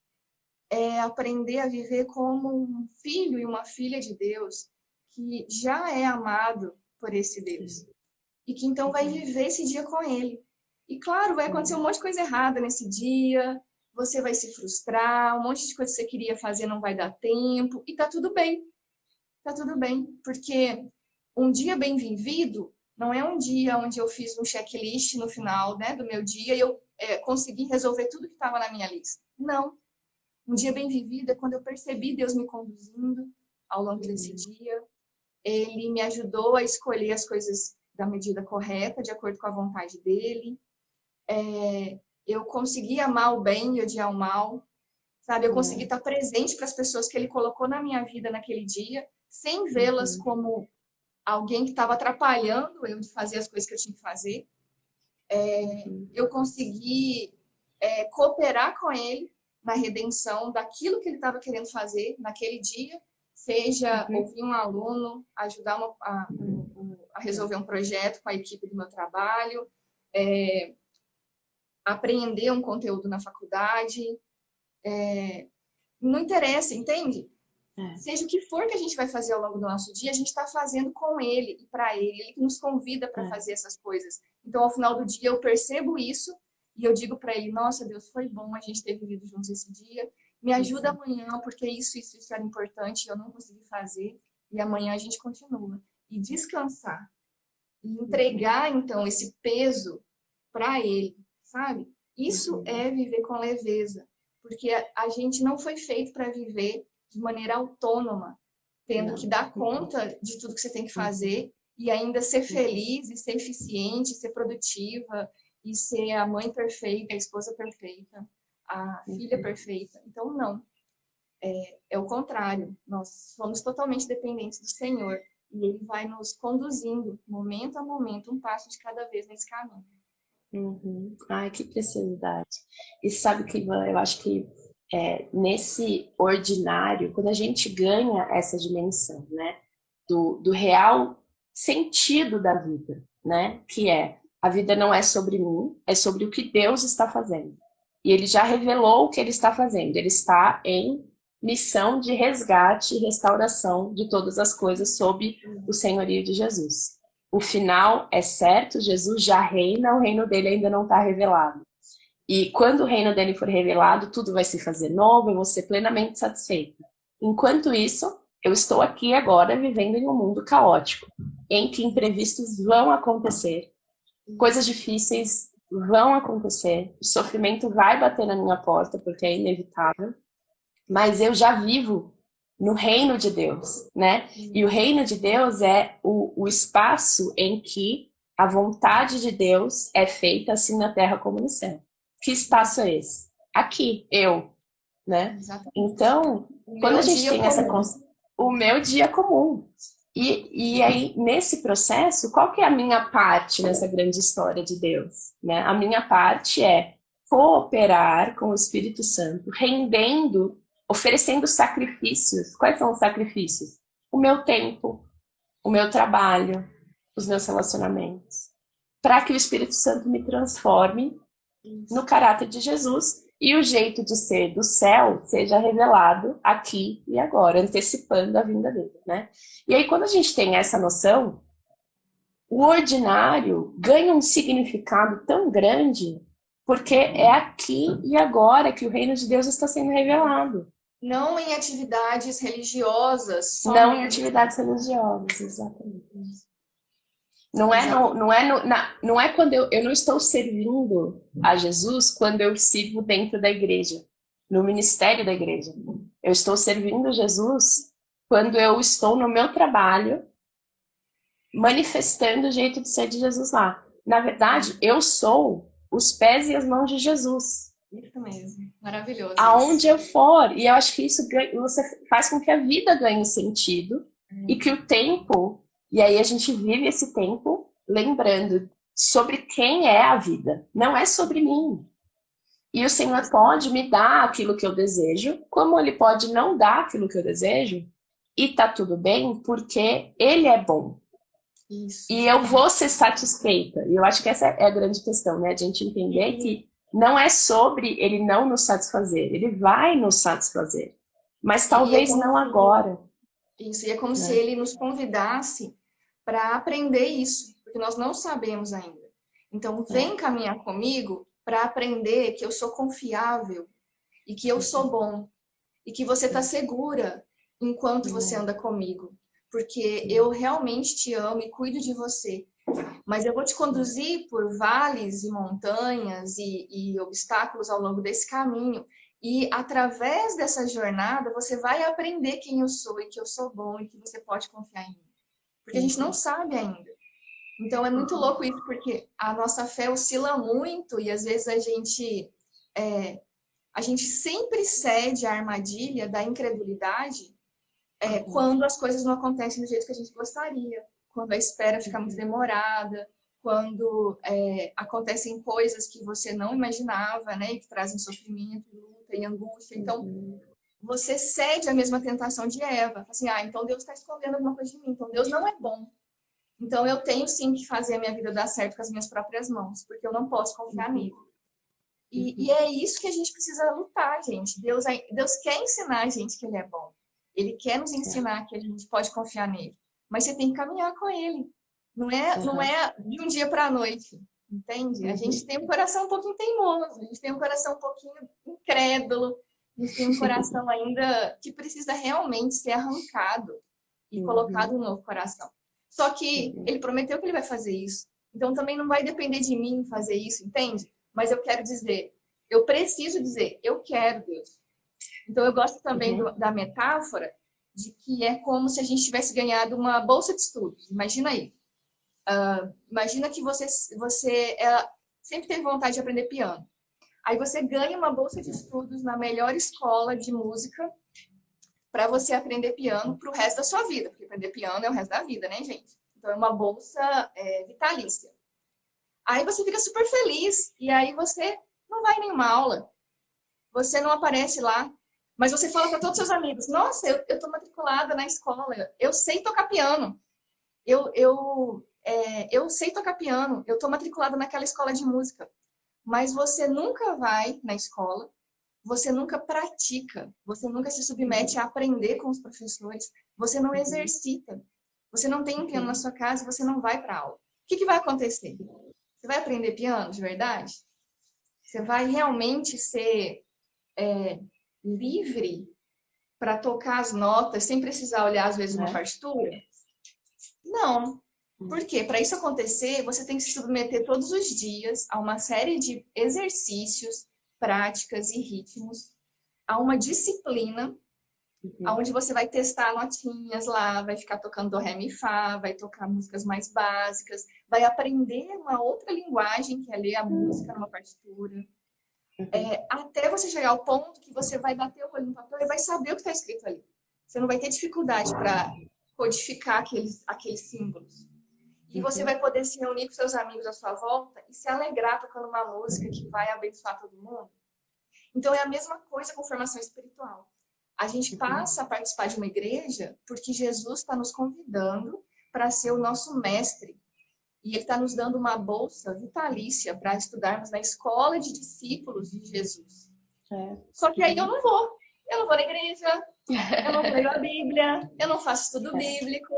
B: é aprender a viver como um filho e uma filha de Deus que já é amado por esse Deus. E que então vai viver esse dia com ele. E claro, vai acontecer um monte de coisa errada nesse dia, você vai se frustrar, um monte de coisa que você queria fazer não vai dar tempo, e tá tudo bem. Tá tudo bem, porque um dia bem vivido não é um dia onde eu fiz um checklist no final, né, do meu dia e eu consegui resolver tudo que estava na minha lista. Não. Um dia bem vivido é quando eu percebi Deus me conduzindo ao longo desse dia. Ele me ajudou a escolher as coisas da medida correta, de acordo com a vontade dele. Eu consegui amar o bem e odiar o mal, sabe? Eu consegui estar presente para as pessoas que ele colocou na minha vida naquele dia, sem vê-las como alguém que estava atrapalhando eu de fazer as coisas que eu tinha que fazer. Eu consegui cooperar com ele na redenção daquilo que ele estava querendo fazer naquele dia, seja ouvir um aluno, ajudar a resolver um projeto com a equipe do meu trabalho, aprender um conteúdo na faculdade. Não interessa, entende? Seja o que for que a gente vai fazer ao longo do nosso dia, a gente está fazendo com ele e para ele. Ele que nos convida para fazer essas coisas. Então, ao final do dia, eu percebo isso e eu digo para ele, nossa, Deus, foi bom a gente ter vivido juntos esse dia. Me ajuda amanhã, porque isso era importante e eu não consegui fazer. E amanhã a gente continua. E descansar. E entregar, então, esse peso para ele, sabe? Isso é viver com leveza. Porque a gente não foi feito para viver de maneira autônoma, tendo que dar conta de tudo que você tem que fazer e ainda ser feliz e ser eficiente, ser produtiva e ser a mãe perfeita, a esposa perfeita, a filha perfeita. Então, não. É o contrário. Nós somos totalmente dependentes do Senhor e Ele vai nos conduzindo, momento a momento, um passo de cada vez nesse caminho.
A: Ai, que preciosidade. E sabe que, Ivan, eu acho que nesse ordinário, quando a gente ganha essa dimensão, né, do real sentido da vida, né, que a vida não é sobre mim, é sobre o que Deus está fazendo. E Ele já revelou o que Ele está fazendo. Ele está em missão de resgate e restauração de todas as coisas sob o senhorio de Jesus. O final é certo, Jesus já reina, o reino dele ainda não está revelado. E quando o reino dele for revelado, tudo vai se fazer novo, eu vou ser plenamente satisfeita. Enquanto isso, eu estou aqui agora vivendo em um mundo caótico, em que imprevistos vão acontecer, coisas difíceis vão acontecer, o sofrimento vai bater na minha porta, porque é inevitável, mas eu já vivo no reino de Deus, né? E o reino de Deus é o espaço em que a vontade de Deus é feita assim na terra como no céu. Que espaço é esse? Aqui, eu, né? Exatamente. Então, quando a gente tem essa o meu dia comum. E aí, nesse processo, qual que é a minha parte nessa grande história de Deus? Né? A minha parte é cooperar com o Espírito Santo, rendendo, oferecendo sacrifícios. Quais são os sacrifícios? O meu tempo, o meu trabalho, os meus relacionamentos. Para que o Espírito Santo me transforme no caráter de Jesus e o jeito de ser do céu seja revelado aqui e agora, antecipando a vinda dele, né? E aí, quando a gente tem essa noção, o ordinário ganha um significado tão grande porque é aqui e agora que o reino de Deus está sendo revelado.
B: Não em atividades religiosas.
A: Não em atividades religiosas, exatamente. Não é quando eu não estou servindo a Jesus quando eu sirvo dentro da igreja, no ministério da igreja. Eu estou servindo Jesus quando eu estou no meu trabalho, manifestando o jeito de ser de Jesus lá. Na verdade, eu sou os pés e as mãos de Jesus.
B: Isso mesmo, maravilhoso.
A: Aonde eu for. E eu acho que isso você faz com que a vida ganhe sentido e que o tempo... E aí a gente vive esse tempo lembrando sobre quem é a vida. Não é sobre mim. E o Senhor pode me dar aquilo que eu desejo, como Ele pode não dar aquilo que eu desejo. E tá tudo bem, porque Ele é bom. Isso. E eu vou ser satisfeita. E eu acho que essa é a grande questão, né? A gente entender que não é sobre Ele não nos satisfazer. Ele vai nos satisfazer. Mas talvez não agora.
B: Isso, e é como se Ele nos convidasse para aprender isso, porque nós não sabemos ainda. Então, vem caminhar comigo para aprender que eu sou confiável e que eu sou bom e que você está segura enquanto você anda comigo, porque eu realmente te amo e cuido de você. Mas eu vou te conduzir por vales e montanhas e obstáculos ao longo desse caminho. E através dessa jornada, você vai aprender quem eu sou e que eu sou bom e que você pode confiar em mim. Porque a gente não sabe ainda. Então é muito louco isso, porque a nossa fé oscila muito e às vezes a gente sempre cede à armadilha da incredulidade quando as coisas não acontecem do jeito que a gente gostaria, quando a espera fica muito demorada, quando acontecem coisas que você não imaginava, né, e que trazem sofrimento, luta e angústia. Então, você cede à mesma tentação de Eva. Assim, então Deus está escondendo alguma coisa de mim, então Deus não é bom. Então, eu tenho sim que fazer a minha vida dar certo com as minhas próprias mãos, porque eu não posso confiar nele. E é isso que a gente precisa lutar, gente. Deus quer ensinar a gente que ele é bom. Ele quer nos ensinar que a gente pode confiar nele. Mas você tem que caminhar com ele. Não é de um dia para a noite, entende? A gente tem um coração um pouquinho teimoso, a gente tem um coração um pouquinho incrédulo, a gente tem um coração ainda que precisa realmente ser arrancado e colocado no novo coração. Só que ele prometeu que ele vai fazer isso. Então também não vai depender de mim fazer isso, entende? Mas eu quero dizer, eu preciso dizer, eu quero, Deus. Então eu gosto também da metáfora de que é como se a gente tivesse ganhado uma bolsa de estudos. Imagina aí. Imagina que você sempre teve vontade de aprender piano. Aí você ganha uma bolsa de estudos na melhor escola de música para você aprender piano para o resto da sua vida, porque aprender piano é o resto da vida, né, gente? Então é uma bolsa vitalícia. Aí você fica super feliz e aí você não vai em nenhuma aula, você não aparece lá, mas você fala para todos os seus amigos: nossa, eu estou matriculada na escola, eu sei tocar piano, eu sei tocar piano, eu estou matriculada naquela escola de música. Mas você nunca vai na escola, você nunca pratica, você nunca se submete a aprender com os professores, você não exercita, você não tem um piano na sua casa, você não vai para aula. O que vai acontecer? Você vai aprender piano de verdade? Você vai realmente ser livre para tocar as notas sem precisar olhar, às vezes, uma partitura? Não. Por quê? Para isso acontecer, você tem que se submeter todos os dias a uma série de exercícios, práticas e ritmos, a uma disciplina, onde você vai testar notinhas lá, vai ficar tocando do, ré, mi, fá, vai tocar músicas mais básicas, vai aprender uma outra linguagem, que é ler a música numa partitura, até você chegar ao ponto que você vai bater o olho no papel e vai saber o que está escrito ali. Você não vai ter dificuldade para codificar aqueles símbolos. E você vai poder se reunir com seus amigos à sua volta e se alegrar tocando uma música que vai abençoar todo mundo. Então, é a mesma coisa com formação espiritual. A gente passa a participar de uma igreja porque Jesus está nos convidando para ser o nosso mestre. E ele está nos dando uma bolsa vitalícia para estudarmos na escola de discípulos de Jesus. Só que aí eu não vou. Eu não vou na igreja, eu não leio a Bíblia, eu não faço estudo bíblico,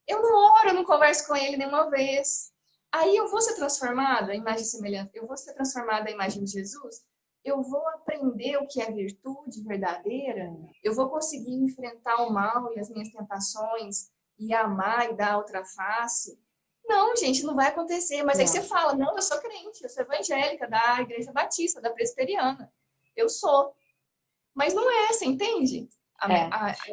B: eu não oro, eu não converso com ele nenhuma vez. Aí eu vou ser transformada, imagem semelhante, eu vou ser transformada à imagem de Jesus, eu vou aprender o que é virtude verdadeira, eu vou conseguir enfrentar o mal e as minhas tentações e amar e dar outra face. Não, gente, não vai acontecer. Mas aí você fala: não, eu sou crente, eu sou evangélica da Igreja Batista, da Presbiteriana. Eu sou. Mas não é, você entende?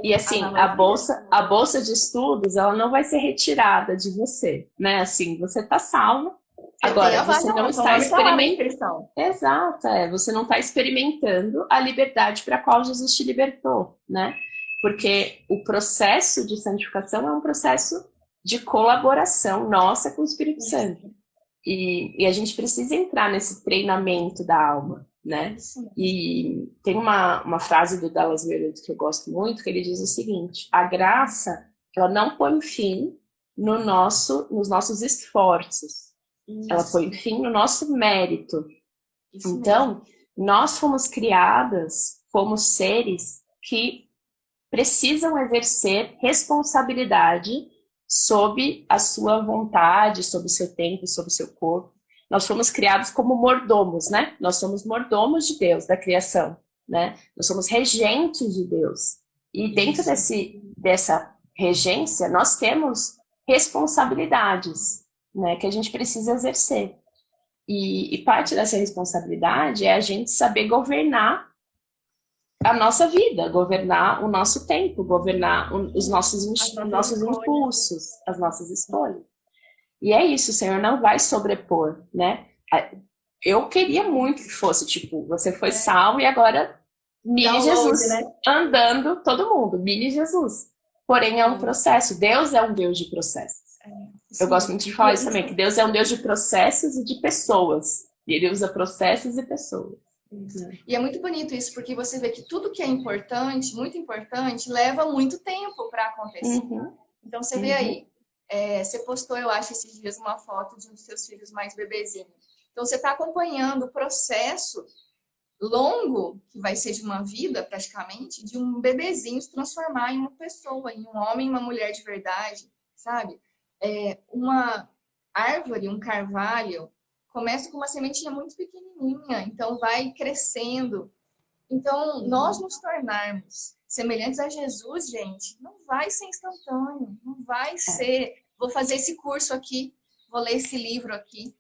A: E assim, a bolsa de estudos, ela não vai ser retirada de você, né? Assim, você tá salvo. Agora, você não está experimentando. Exato, você não está experimentando a liberdade para a qual Jesus te libertou, né? Porque o processo de santificação é um processo de colaboração nossa com o Espírito Santo. E a gente precisa entrar nesse treinamento da alma, né? E tem uma frase do Dallas Willard que eu gosto muito, que ele diz o seguinte: a graça, ela não põe fim nos nossos esforços. Ela põe fim no nosso mérito. Então, nós fomos criadas como seres que precisam exercer responsabilidade sob a sua vontade, sob o seu tempo, sob o seu corpo. Nós fomos criados como mordomos, né? Nós somos mordomos de Deus, da criação, né? Nós somos regentes de Deus. E dentro dessa regência, nós temos responsabilidades, né? Que a gente precisa exercer. E parte dessa responsabilidade é a gente saber governar a nossa vida, governar o nosso tempo, governar os nossos impulsos, as nossas escolhas. E é isso, o Senhor não vai sobrepor, né? Eu queria muito que fosse, tipo, você foi salvo e agora mini Jesus, né? Andando todo mundo, mini Jesus. Porém, é um processo. Deus é um Deus de processos. Eu gosto muito de falar isso também, que Deus é um Deus de processos e de pessoas. E Ele usa processos e pessoas.
B: E é muito bonito isso, porque você vê que tudo que é importante, muito importante, leva muito tempo para acontecer. Então, você vê aí, você postou, eu acho, esses dias uma foto de um dos seus filhos mais bebezinho. Então, você está acompanhando o processo longo, que vai ser de uma vida, praticamente, de um bebezinho se transformar em uma pessoa, em um homem e uma mulher de verdade, sabe? Uma árvore, um carvalho, começa com uma sementinha muito pequenininha, então vai crescendo. Então, nós nos tornarmos semelhantes a Jesus, gente, não vai ser instantâneo, não vai ser, vou fazer esse curso aqui, vou ler esse livro aqui,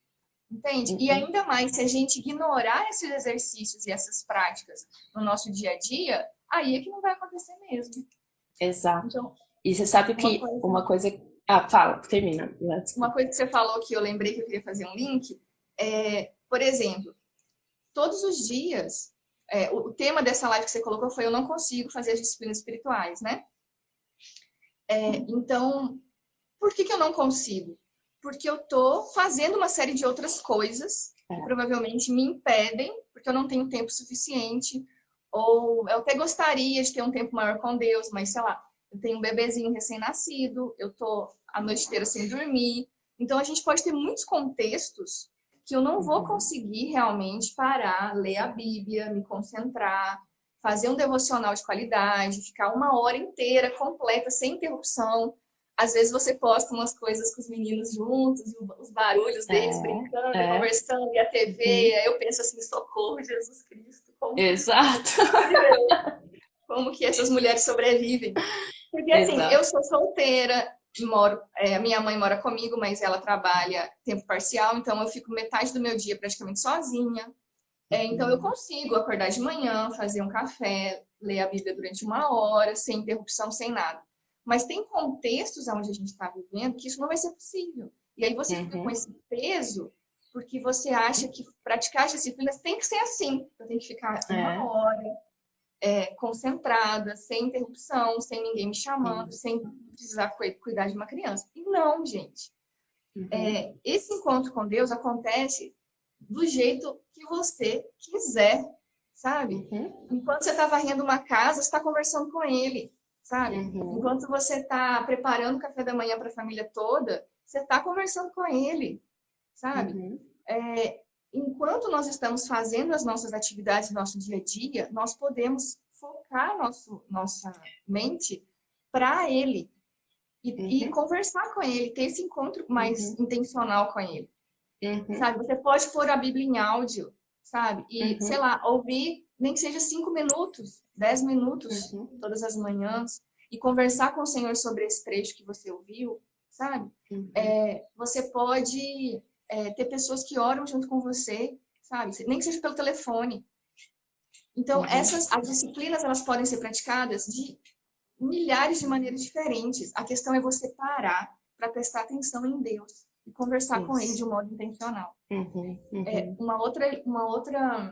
B: entende? E ainda mais, se a gente ignorar esses exercícios e essas práticas no nosso dia a dia, aí é que não vai acontecer mesmo.
A: Exato. Então, e você sabe que uma coisa... fala, termina.
B: Uma coisa que você falou que eu lembrei que eu queria fazer um link, por exemplo, todos os dias, o tema dessa live que você colocou foi eu não consigo fazer as disciplinas espirituais, né? Então, por que eu não consigo? Porque eu tô fazendo uma série de outras coisas que provavelmente me impedem, porque eu não tenho tempo suficiente, ou eu até gostaria de ter um tempo maior com Deus, mas sei lá, eu tenho um bebezinho recém-nascido, eu tô a noite inteira sem dormir. Então, a gente pode ter muitos contextos que eu não vou conseguir realmente parar, ler a Bíblia, me concentrar, fazer um devocional de qualidade, ficar uma hora inteira completa, sem interrupção. Às vezes você posta umas coisas com os meninos juntos, e os barulhos deles brincando, conversando, e a TV, aí eu penso assim, socorro, Jesus Cristo.
A: Exato.
B: Como que essas mulheres sobrevivem? Porque assim, eu sou solteira, moro, a minha mãe mora comigo, mas ela trabalha tempo parcial, então eu fico metade do meu dia praticamente sozinha. Então eu consigo acordar de manhã, fazer um café, ler a Bíblia durante uma hora, sem interrupção, sem nada. Mas tem contextos onde a gente está vivendo que isso não vai ser possível. E aí você fica com esse peso, porque você acha que praticar as disciplinas tem que ser assim. Eu tenho que ficar uma hora concentrada, sem interrupção, sem ninguém me chamando, sem precisar cuidar de uma criança. E não, gente. Esse encontro com Deus acontece do jeito que você quiser, sabe? Enquanto você está varrendo uma casa, você está conversando com Ele, sabe? Enquanto você está preparando o café da manhã para a família toda, você está conversando com Ele, sabe? Enquanto nós estamos fazendo as nossas atividades, nosso dia a dia, nós podemos focar nossa mente para Ele e conversar com Ele, ter esse encontro mais intencional com Ele. Sabe? Você pode pôr a Bíblia em áudio, sabe? E, sei lá, ouvir, nem que seja 5 minutos, 10 minutos, todas as manhãs, e conversar com o Senhor sobre esse trecho que você ouviu, sabe? Você pode ter pessoas que oram junto com você, sabe? Nem que seja pelo telefone. Então, as disciplinas, elas podem ser praticadas de milhares de maneiras diferentes. A questão é você parar para prestar atenção em Deus e conversar com Ele de um modo intencional. Uma outra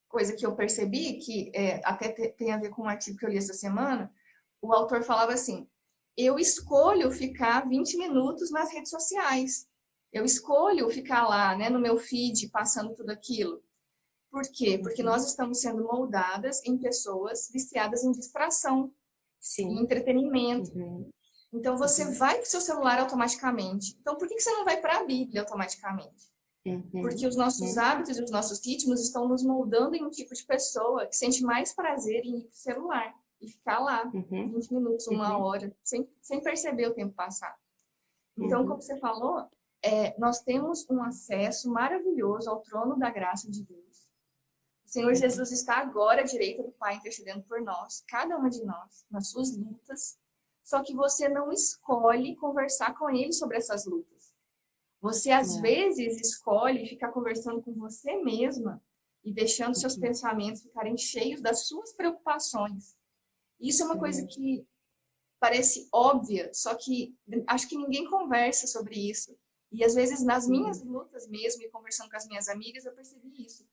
B: coisa que eu percebi, que até tem a ver com um artigo que eu li essa semana, o autor falava assim, eu escolho ficar 20 minutos nas redes sociais. Eu escolho ficar lá, né, no meu feed, passando tudo aquilo. Por quê? Porque nós estamos sendo moldadas em pessoas viciadas em distração, em entretenimento. Então, você vai para o seu celular automaticamente. Então, por que você não vai para a Bíblia automaticamente? Porque os nossos hábitos e os nossos ritmos estão nos moldando em um tipo de pessoa que sente mais prazer em ir para o celular. e ficar lá 20 minutos, uma hora, sem perceber o tempo passar. Então, como você falou, nós temos um acesso maravilhoso ao trono da graça de Deus. O Senhor Jesus está agora à direita do Pai, intercedendo por nós, cada uma de nós, nas suas lutas. Só que você não escolhe conversar com Ele sobre essas lutas. Você, às vezes, escolhe ficar conversando com você mesma e deixando seus pensamentos ficarem cheios das suas preocupações. Isso é uma coisa que parece óbvia, só que acho que ninguém conversa sobre isso. E, às vezes, nas minhas lutas mesmo, e conversando com as minhas amigas, eu percebi isso.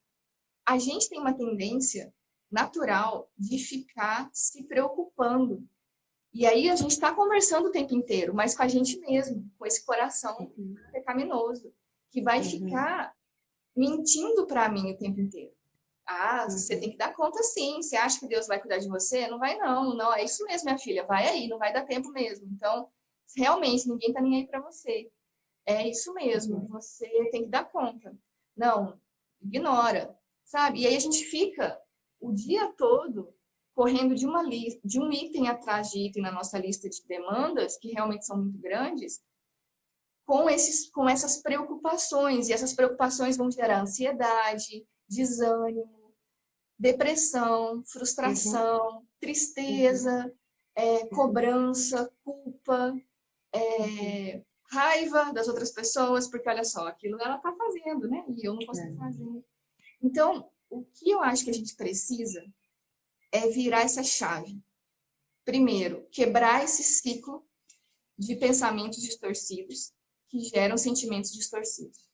B: A gente tem uma tendência natural de ficar se preocupando. E aí a gente está conversando o tempo inteiro, mas com a gente mesmo, com esse coração pecaminoso, que vai ficar mentindo para mim o tempo inteiro. Ah, você tem que dar conta sim. Você acha que Deus vai cuidar de você? Não vai não. Não, é isso mesmo, minha filha. Vai aí, não vai dar tempo mesmo. Então, realmente, ninguém tá nem aí para você. É isso mesmo, você tem que dar conta. Não, ignora, sabe? E aí a gente fica o dia todo correndo de um item atrás de item na nossa lista de demandas, que realmente são muito grandes, com essas preocupações. E essas preocupações vão gerar ansiedade, desânimo, depressão, frustração, tristeza, cobrança, culpa, raiva das outras pessoas, porque olha só, aquilo ela está fazendo, né? E eu não consigo fazer. Então, o que eu acho que a gente precisa é virar essa chave. Primeiro, quebrar esse ciclo de pensamentos distorcidos que geram sentimentos distorcidos.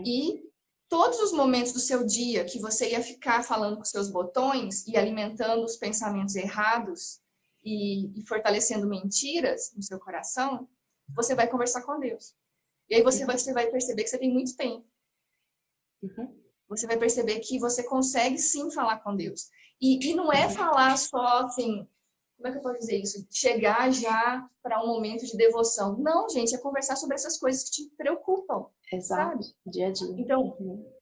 B: E todos os momentos do seu dia que você ia ficar falando com seus botões e alimentando os pensamentos errados e fortalecendo mentiras no seu coração, você vai conversar com Deus. E aí você vai perceber que você tem muito tempo. Você vai perceber que você consegue sim falar com Deus. E não é falar só assim, como é que eu posso dizer isso? Chegar já para um momento de devoção. Não, gente, é conversar sobre essas coisas que te preocupam.
A: Exato,
B: sabe?
A: dia a dia.
B: Então,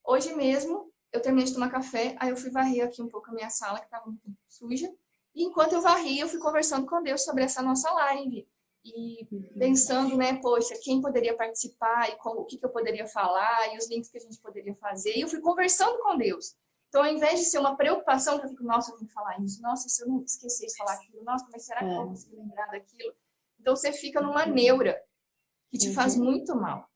B: hoje mesmo, eu terminei de tomar café, aí eu fui varrer aqui um pouco a minha sala, que estava muito suja. E enquanto eu varria, eu fui conversando com Deus sobre essa nossa live. E pensando, né, poxa, quem poderia participar e o que eu poderia falar e os links que a gente poderia fazer. E eu fui conversando com Deus. Então, ao invés de ser uma preocupação, eu fico, nossa, eu tenho que falar isso. Nossa, se eu não esquecer de falar aquilo. Nossa, mas será que eu vou conseguir lembrar daquilo? Então, você fica numa neura que te faz muito mal.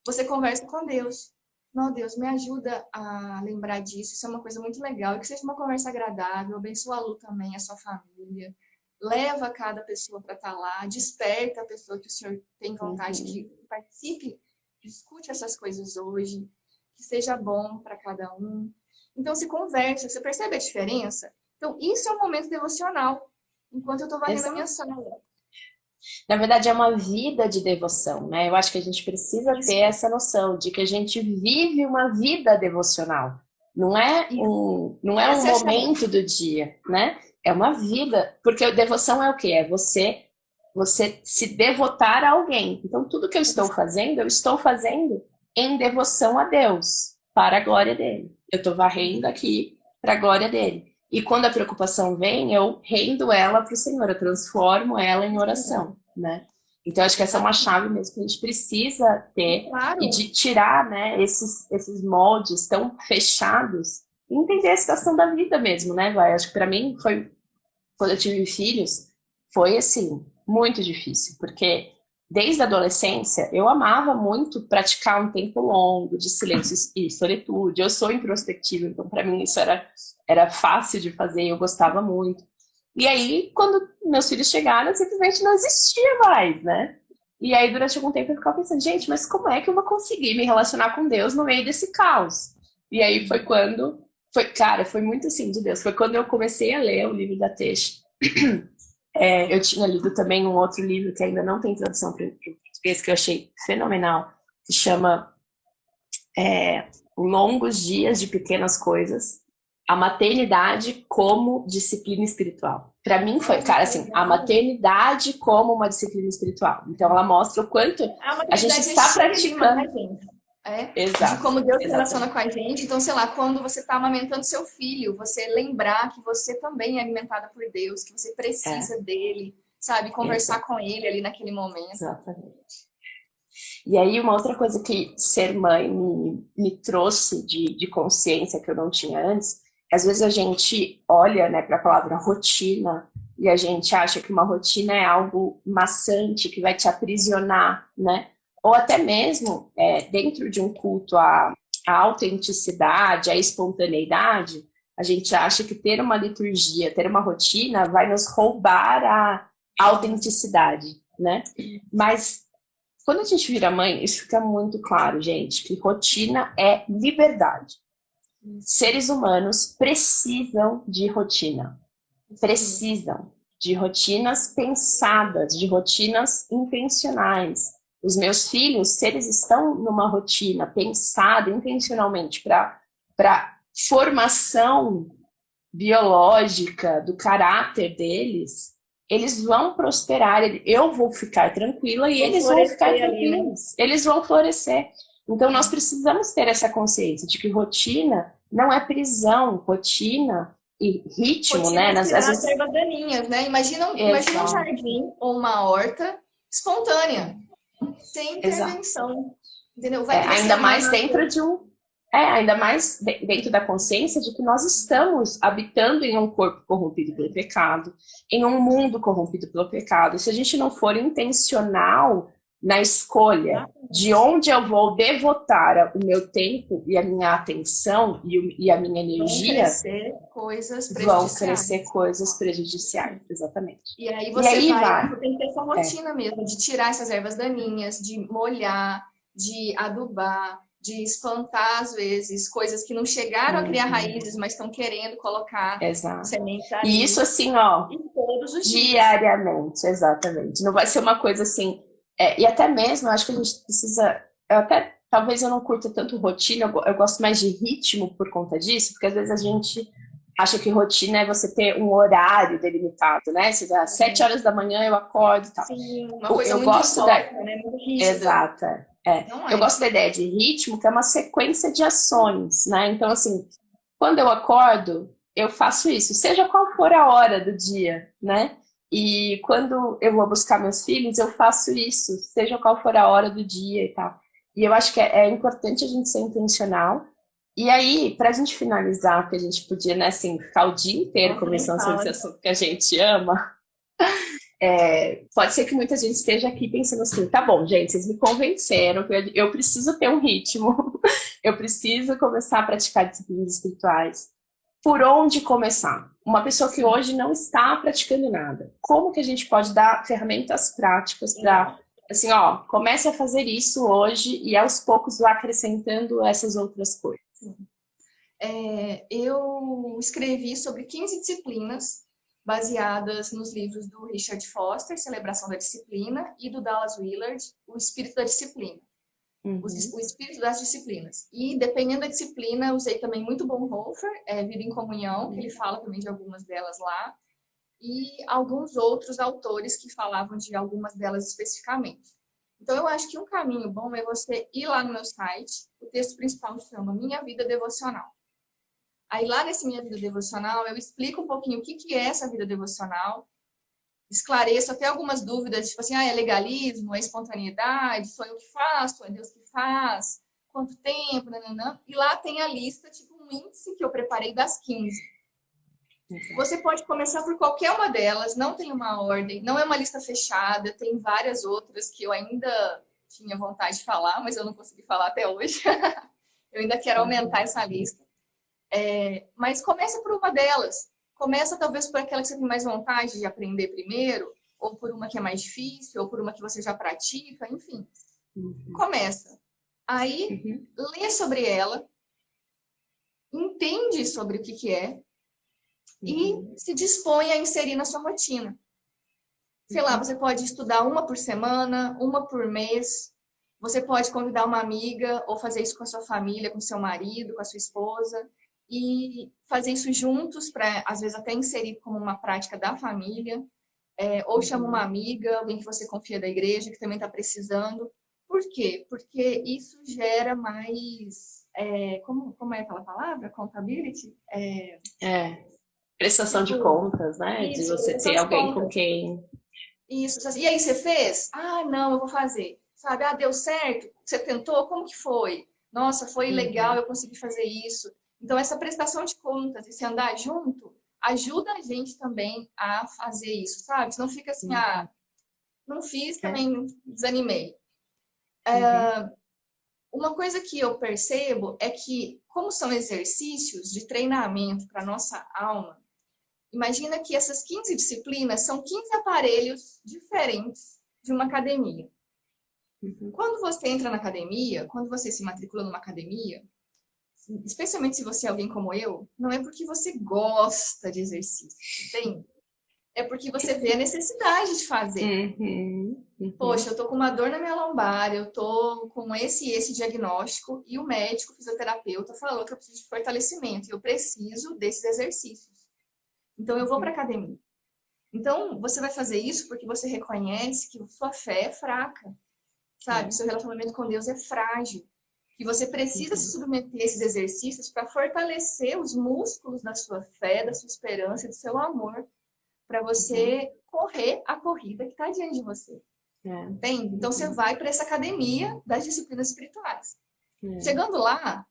B: Você conversa com Deus. Não, Deus, me ajuda a lembrar disso. Isso é uma coisa muito legal. E que seja uma conversa agradável. Abençoa a Lu também, a sua família. Leva cada pessoa para estar lá. Desperta a pessoa que o Senhor tem vontade que participe. Discute essas coisas hoje. Que seja bom para cada um. Então, se conversa. Você percebe a diferença? Então, isso é um momento devocional. Enquanto eu estou varrendo a minha sala.
A: Na verdade, é uma vida de devoção, né? Eu acho que a gente precisa ter essa noção de que a gente vive uma vida devocional. Não é um momento do dia, né? É uma vida. Porque a devoção é o quê? É você se devotar a alguém. Então, tudo que eu estou fazendo em devoção a Deus, para a glória dele. Eu estou varrendo aqui para a glória dele. E quando a preocupação vem, eu rendo ela para o Senhor, eu transformo ela em oração, né? Então, acho que essa é uma chave mesmo que a gente precisa ter e de tirar, né, esses moldes tão fechados e entender a situação da vida mesmo, né, vai? Acho que para mim foi, quando eu tive filhos, foi, assim, muito difícil, porque desde a adolescência eu amava muito praticar um tempo longo de silêncio e solitude. Eu sou introspectiva, então para mim isso era fácil de fazer, eu gostava muito. E aí, quando meus filhos chegaram, eu simplesmente não existia mais, né? E aí, durante algum tempo, eu ficava pensando, gente, mas como é que eu vou conseguir me relacionar com Deus no meio desse caos? E aí foi quando... foi muito assim de Deus. Foi quando eu comecei a ler o livro da Teixa. Eu tinha lido também um outro livro que ainda não tem tradução para o português, que eu achei fenomenal, que chama Longos Dias de Pequenas Coisas. A maternidade como disciplina espiritual. Para mim foi, cara, assim, a maternidade como uma disciplina espiritual. Então ela mostra o quanto a gente está praticando.
B: De como Deus se
A: Exatamente.
B: relaciona com a gente. Então, sei lá, quando você está amamentando seu filho, você lembrar que você também é alimentada por Deus, que você
A: É,
B: precisa dele, sabe? Conversar com ele ali naquele momento.
A: exatamente. E aí, uma outra coisa que ser mãe me trouxe de consciência que eu não tinha antes, às vezes a gente olha, né, para a palavra rotina e a gente acha que uma rotina é algo maçante, que vai te aprisionar, né? Ou até mesmo, dentro de um culto à autenticidade, à espontaneidade, a gente acha que ter uma liturgia, ter uma rotina vai nos roubar a autenticidade, né? Mas quando a gente vira mãe, isso fica muito claro, gente, que rotina é liberdade. Seres humanos precisam de rotina. Precisam de rotinas pensadas, de rotinas intencionais. Os meus filhos, se eles estão numa rotina pensada intencionalmente para formação biológica do caráter deles, eles vão prosperar, eu vou ficar tranquila e
B: Vou
A: eles vão ficar
B: florescer ali, né?
A: tranquilos, eles vão florescer. Então, nós precisamos ter essa consciência de que rotina não é prisão, rotina e ritmo,
B: Rotina
A: né?
B: é
A: Às
B: tirar as
A: vezes,
B: ervas daninhas, né? Imagina um
A: exato,
B: jardim ou uma horta espontânea, sem
A: exato.
B: intervenção, entendeu? Vai
A: Ainda
B: crescendo na
A: mais
B: natureza.
A: dentro de um. Ainda mais dentro da consciência de que nós estamos habitando em um corpo corrompido pelo pecado, em um mundo corrompido pelo pecado. Se a gente não for intencional na escolha de
B: Exatamente.
A: onde eu vou devotar o meu tempo e a minha atenção e a minha
B: Vão
A: energia,
B: crescer coisas
A: vão crescer
B: prejudiciais.
A: coisas prejudiciais, exatamente.
B: E aí
A: E
B: você
A: aí
B: vai,
A: vai.
B: você tem que ter essa
A: É,
B: rotina mesmo, de tirar essas ervas daninhas, de molhar, de adubar, de espantar, às vezes, coisas que não chegaram a criar raízes, mas estão querendo colocar
A: exato.
B: sementes
A: E isso
B: ali.
A: assim, ó,
B: E todos os dias.
A: diariamente, exatamente. Não vai ser uma coisa assim. E até mesmo, eu acho que a gente precisa. Talvez eu não curta tanto rotina, eu gosto mais de ritmo por conta disso, porque às vezes a gente acha que rotina é você ter um horário delimitado, né? Se dá 7 horas da manhã eu acordo e tal.
B: Sim, uma coisa
A: Eu
B: muito
A: gosto da.
B: imposta, né? Muito rígida.
A: Exata.
B: Não
A: Eu
B: é.
A: gosto da ideia de ritmo, que é uma sequência de ações, né? Então, assim, quando eu acordo, eu faço isso, seja qual for a hora do dia, né? E quando eu vou buscar meus filhos, eu faço isso, seja qual for a hora do dia e tal. E eu acho que é importante a gente ser intencional. E aí, para a gente finalizar, que a gente podia, né, assim, ficar o dia inteiro
B: Nossa, nem
A: conversando sobre esse
B: fala.
A: assunto que a gente ama, pode ser que muita gente esteja aqui pensando assim, tá bom, gente, vocês me convenceram que eu preciso ter um ritmo, eu preciso começar a praticar disciplinas espirituais. Por onde começar? Uma pessoa que
B: Sim.
A: hoje não está praticando nada, como que a gente pode dar ferramentas práticas para, assim, ó, comece a fazer isso hoje e aos poucos vá acrescentando essas outras coisas.
B: Eu escrevi sobre 15 disciplinas baseadas nos livros do Richard Foster, Celebração da Disciplina, e do Dallas Willard, O Espírito da Disciplina. O
A: Uhum.
B: espírito das disciplinas. E, dependendo da disciplina, usei também muito Bonhoeffer, Vida em Comunhão, que ele fala também de algumas delas lá, e alguns outros autores que falavam de algumas delas especificamente. Então, eu acho que um caminho bom é você ir lá no meu site, o texto principal chama Minha Vida Devocional. Aí, lá nesse Minha Vida Devocional, eu explico um pouquinho o que é essa vida devocional, esclareço até algumas dúvidas, tipo assim, é legalismo, é espontaneidade, sou eu que faço, é Deus que faz, quanto tempo, nananã. E lá tem a lista, tipo um índice que eu preparei das 15. Você pode começar por qualquer uma delas, não tem uma ordem, não é uma lista fechada, tem várias outras que eu ainda tinha vontade de falar, mas eu não consegui falar até hoje. Eu ainda quero aumentar essa lista. Mas começa por uma delas. Começa talvez por aquela que você tem mais vontade de aprender primeiro, ou por uma que é mais difícil, ou por uma que você já pratica, enfim. Começa. Aí,
A: Uhum.
B: lê sobre ela, entende sobre o que é e se dispõe a inserir na sua rotina. Sei lá, você pode estudar uma por semana, uma por mês. Você pode convidar uma amiga ou fazer isso com a sua família, com seu marido, com a sua esposa e fazer isso juntos para, às vezes, até inserir como uma prática da família. Ou chama uma amiga, alguém que você confia da igreja, que também está precisando. Por quê? Porque isso gera mais... como é aquela palavra? Accountability?
A: Prestação de
B: Tipo,
A: contas, né? De
B: isso,
A: você
B: prestação
A: ter
B: de
A: alguém com
B: contas.
A: quem...
B: Isso. E aí, você fez? Ah, não, eu vou fazer. Sabe? Ah, deu certo? Você tentou? Como que foi? Nossa, foi legal,
A: Uhum.
B: eu consegui fazer isso. Então, essa prestação de contas, esse andar junto, ajuda a gente também a fazer isso, sabe? Você não fica assim,
A: Uhum.
B: não fiz,
A: É.
B: também desanimei.
A: Uhum.
B: Uma coisa que eu percebo é que, como são exercícios de treinamento para nossa alma, imagina que essas 15 disciplinas são 15 aparelhos diferentes de uma academia.
A: Uhum.
B: Quando você entra na academia, quando você se matricula numa academia, especialmente se você é alguém como eu, não é porque você gosta de exercício, entende? É porque você vê a necessidade de fazer.
A: Uhum.
B: Poxa,
A: Uhum.
B: eu tô com uma dor na minha lombar, eu tô com esse e esse diagnóstico, e o médico, o fisioterapeuta, falou que eu preciso de fortalecimento, e eu preciso desses exercícios. Então, eu vou para
A: Uhum.
B: academia. Então, você vai fazer isso porque você reconhece que sua fé é fraca, sabe? Que
A: É.
B: seu relacionamento com Deus é frágil. Que você precisa se
A: Uhum.
B: submeter a esses exercícios para fortalecer os músculos da sua fé, da sua esperança e do seu amor, para
A: Uhum.
B: você correr a corrida que está diante de você.
A: É.
B: Entende? Então, você
A: Uhum.
B: vai para essa academia das disciplinas espirituais.
A: É.
B: Chegando lá,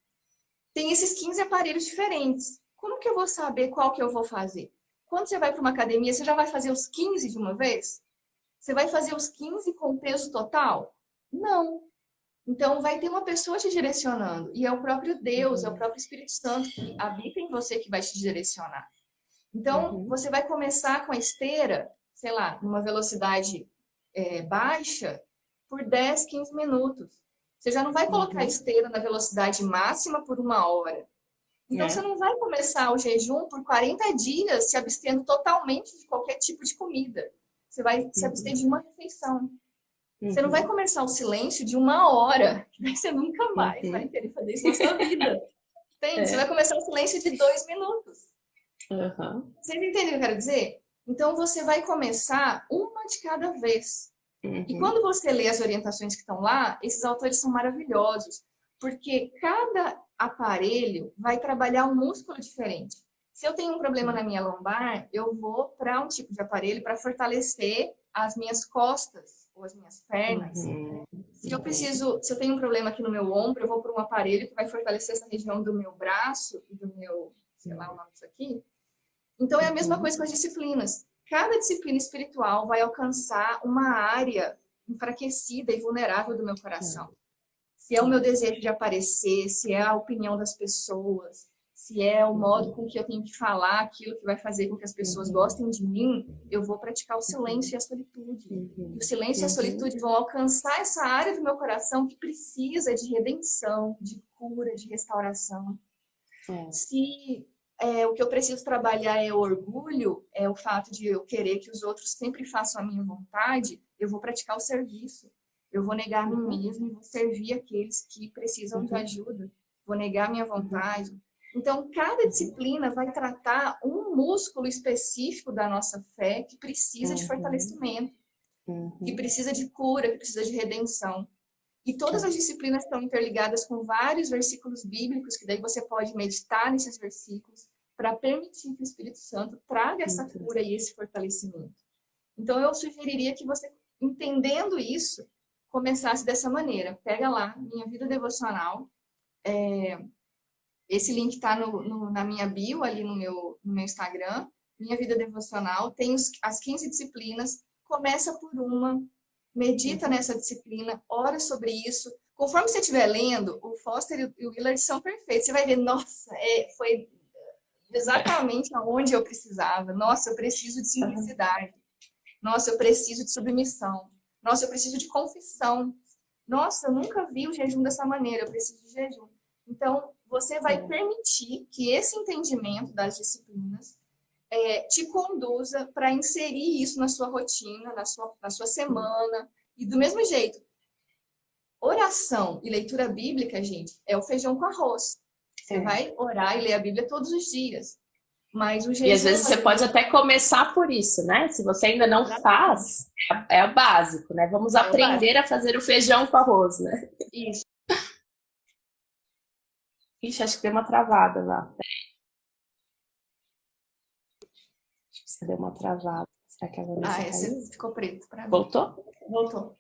B: tem esses 15 aparelhos diferentes. Como que eu vou saber qual que eu vou fazer? Quando você vai para uma academia, você já vai fazer os 15 de uma vez? Você vai fazer os 15 com peso total? Não. Então, vai ter uma pessoa te direcionando. E é o próprio Deus, é o
A: Uhum.
B: próprio Espírito Santo que habita em você que vai te direcionar. Então,
A: Uhum.
B: você vai começar com a esteira, sei lá, numa velocidade baixa, por 10, 15 minutos. Você já não vai colocar a
A: Uhum.
B: esteira na velocidade máxima por 1 hora. Então, você
A: É.
B: não vai começar o jejum por 40 dias se abstendo totalmente de qualquer tipo de comida. Você vai se abster
A: Uhum.
B: de uma refeição. Você não vai
A: Uhum.
B: começar o silêncio de 1 hora, que daí você nunca mais vai
A: Uhum.
B: querer fazer isso na sua vida. Entende? Você vai
A: É.
B: começar o silêncio de 2 minutos.
A: Uhum.
B: Vocês entendem o que eu quero dizer? Então, você vai começar uma de cada vez. E
A: Uhum.
B: quando você lê as orientações que estão lá, esses autores são maravilhosos, porque cada aparelho vai trabalhar um músculo diferente. Se eu tenho um problema na minha lombar, eu vou para um tipo de aparelho para fortalecer as minhas costas ou as minhas pernas.
A: Uhum.
B: Se eu tenho um problema aqui no meu ombro, eu vou para um aparelho que vai fortalecer essa região do meu braço e do meu, sei lá o nome disso aqui. Então é a mesma
A: Uhum.
B: coisa com as disciplinas. Cada disciplina espiritual vai alcançar uma área enfraquecida e vulnerável do meu coração. Se é o meu desejo de aparecer, se é a opinião das pessoas, se é o modo
A: Uhum.
B: com que eu tenho que falar aquilo que vai fazer com que as pessoas
A: Uhum.
B: gostem de mim, eu vou praticar o silêncio e a solitude. E o
A: Uhum.
B: silêncio e a
A: Uhum.
B: solitude vão alcançar essa área do meu coração que precisa de redenção, de cura, de restauração.
A: É.
B: Se o que eu preciso trabalhar é o orgulho, é o fato de eu querer que os outros sempre façam a minha vontade, eu vou praticar o serviço. Eu vou negar a mim
A: Uhum.
B: mesmo e vou servir aqueles que precisam de
A: Uhum.
B: ajuda. Vou negar a minha
A: Uhum.
B: vontade. Então, cada
A: Uhum.
B: disciplina vai tratar um músculo específico da nossa fé que precisa de
A: Uhum.
B: fortalecimento, que
A: Uhum.
B: precisa de cura, que precisa de redenção. E todas
A: É.
B: as disciplinas estão interligadas com vários versículos bíblicos, que daí você pode meditar nesses versículos para permitir que o Espírito Santo traga essa
A: Muito.
B: cura e esse fortalecimento. Então, eu sugeriria que você, entendendo isso, começasse dessa maneira. Pega lá, Minha Vida Devocional. Esse link está na minha bio, ali no meu Instagram. Minha Vida Devocional. Tem as 15 disciplinas. Começa por uma, medita
A: Uhum.
B: nessa disciplina, ora sobre isso. Conforme você estiver lendo, o Foster e o Willard são perfeitos. Você vai ver, nossa, foi exatamente aonde eu precisava. Nossa, eu preciso de
A: Uhum.
B: simplicidade. Nossa, eu preciso de submissão. Nossa, eu preciso de confissão. Nossa, eu nunca vi o jejum dessa maneira, eu preciso de jejum. Então, você vai
A: É.
B: permitir que esse entendimento das disciplinas te conduza para inserir isso na sua rotina, na sua semana. E do mesmo jeito, oração e leitura bíblica, gente, é o feijão com arroz. Você
A: É.
B: vai orar e ler a Bíblia todos os dias. Mas o
A: E às
B: jejum...
A: vezes você pode até começar por isso, né? Se você ainda não faz, é o básico, né? Vamos
B: É o básico.
A: aprender a fazer o feijão com arroz, né?
B: Isso.
A: Ixi, acho que deu uma travada lá. Acho que você deu uma travada. Será que a Vanessa caiu?
B: Esse ficou preto para mim.
A: Voltou?
B: Voltou.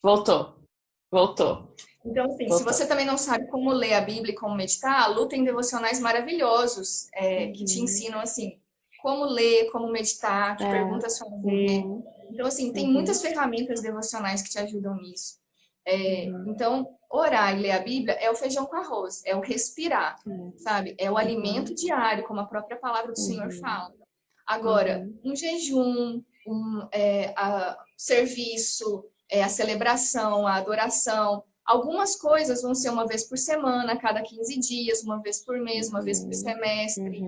A: Voltou. Voltou.
B: Então, assim, se
A: Voltou.
B: você também não sabe como ler a Bíblia e como meditar, a Lu tem devocionais maravilhosos que te ensinam, assim, como ler, como meditar, que perguntas fazer. Então, assim, tem muitas ferramentas devocionais que te ajudam nisso. Então, orar e ler a Bíblia é o feijão com arroz, é o respirar, sabe? É o alimento diário, como a própria palavra do Senhor fala. Agora, um jejum, serviço, a celebração, a adoração, algumas coisas vão ser uma vez por semana, a cada 15 dias, uma vez por mês, uma vez por semestre.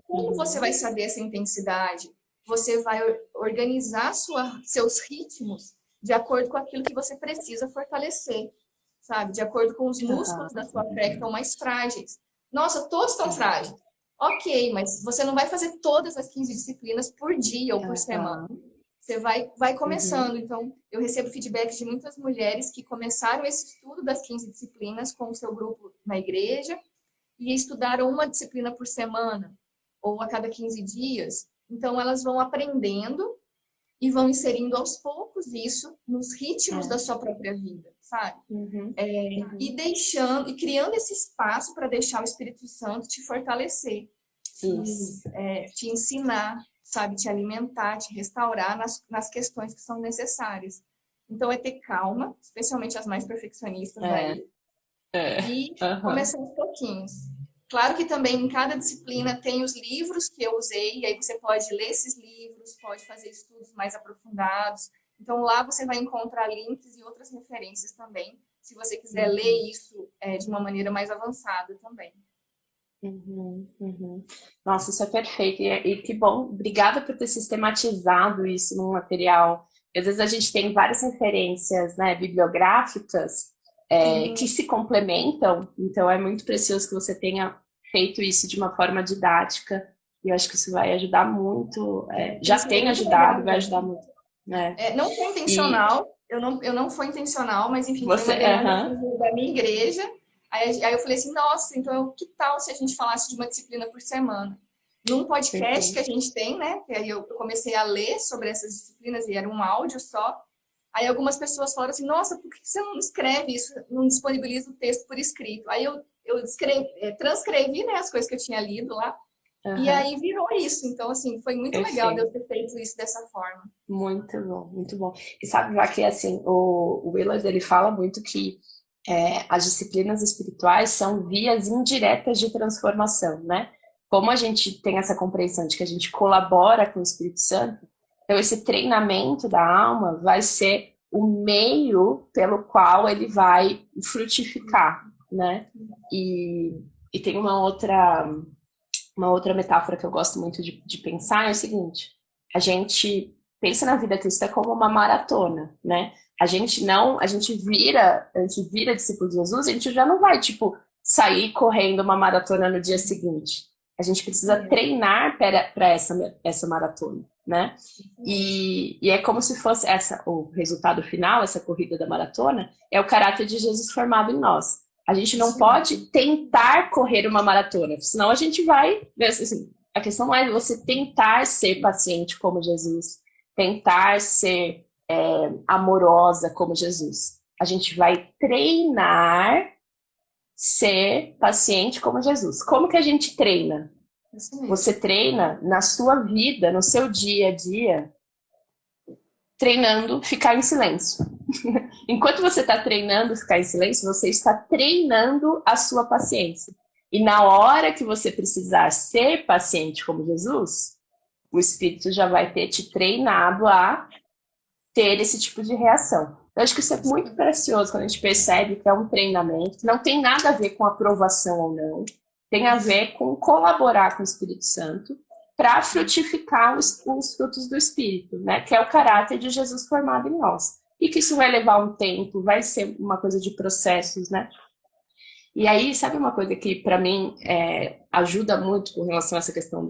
B: Como você vai saber essa intensidade? Você vai organizar seus ritmos de acordo com aquilo que você precisa fortalecer, sabe? De acordo com os músculos da sua fé que estão mais frágeis. Nossa, todos estão frágeis. Ok, mas você não vai fazer todas as 15 disciplinas por dia ou por semana. Você vai começando. Então, eu recebo feedback de muitas mulheres que começaram esse estudo das 15 disciplinas com o seu grupo na igreja e estudaram uma disciplina por semana ou a cada 15 dias. Então, elas vão aprendendo e vão inserindo aos poucos isso nos ritmos da sua própria vida, sabe? E deixando, e criando esse espaço para deixar o Espírito Santo te fortalecer, te ensinar, sabe? Te alimentar, te restaurar nas questões que são necessárias. Então, é ter calma, especialmente as mais perfeccionistas aí, e começar aos pouquinhos. Claro que também em cada disciplina tem os livros que eu usei, e aí você pode ler esses livros, pode fazer estudos mais aprofundados. Então, lá você vai encontrar links e outras referências também, se você quiser ler isso de uma maneira mais avançada também.
A: Nossa, isso é perfeito. E que bom. Obrigada por ter sistematizado isso num material. Às vezes a gente tem várias referências, né, bibliográficas que se complementam. Então é muito precioso que você tenha feito isso de uma forma didática. E eu acho que isso vai ajudar muito. Já tem ajudado, vai ajudar muito. Né?
B: Não foi intencional. Eu não fui intencional, mas enfim, foi uma demanda da minha igreja. Aí eu falei assim, nossa, então que tal se a gente falasse de uma disciplina por semana? Num podcast que a gente tem, né? Que aí eu comecei a ler sobre essas disciplinas e era um áudio só. Aí algumas pessoas falaram assim, nossa, por que você não escreve isso, não disponibiliza o texto por escrito? Aí eu transcrevi, né, as coisas que eu tinha lido lá, e aí virou isso. Então, assim, foi muito legal de eu ter feito isso dessa forma.
A: Muito bom, muito bom. E sabe, já que assim, o Willard, ele fala muito que as disciplinas espirituais são vias indiretas de transformação, né? Como a gente tem essa compreensão de que a gente colabora com o Espírito Santo, então esse treinamento da alma vai ser o meio pelo qual ele vai frutificar, né? E tem uma outra metáfora que eu gosto muito de pensar, é o seguinte: a gente pensa na vida cristã como uma maratona, né? A gente vira discípulo de Jesus, a gente já não vai, tipo, sair correndo uma maratona no dia seguinte. A gente precisa treinar para essa maratona, né? E é como se fosse o resultado final, essa corrida da maratona, é o caráter de Jesus formado em nós. A gente não pode tentar correr uma maratona, senão a gente vai... Assim, a questão não é você tentar ser paciente como Jesus, tentar ser amorosa como Jesus. A gente vai treinar ser paciente como Jesus. Como que a gente treina? Você treina na sua vida, no seu dia a dia, treinando ficar em silêncio. Enquanto você está treinando ficar em silêncio, você está treinando a sua paciência. E na hora que você precisar ser paciente como Jesus, o Espírito já vai ter te treinado a ter esse tipo de reação. Eu acho que isso é muito precioso quando a gente percebe que é um treinamento, que não tem nada a ver com aprovação ou não, tem a ver com colaborar com o Espírito Santo para frutificar os frutos do Espírito, né? Que é o caráter de Jesus formado em nós. E que isso vai levar um tempo, vai ser uma coisa de processos, né? E aí, sabe uma coisa que para mim ajuda muito com relação a essa questão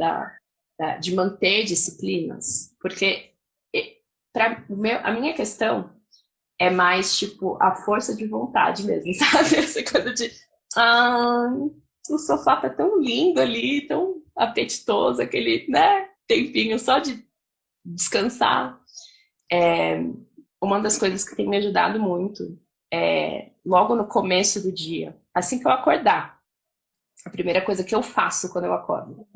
A: de manter disciplinas? Porque a minha questão é mais, tipo, a força de vontade mesmo, sabe? Essa coisa de, ah, o sofá tá tão lindo ali, tão apetitoso, aquele, né, tempinho só de descansar. Uma das coisas que tem me ajudado muito é, logo no começo do dia, assim que eu acordar, a primeira coisa que eu faço quando eu acordo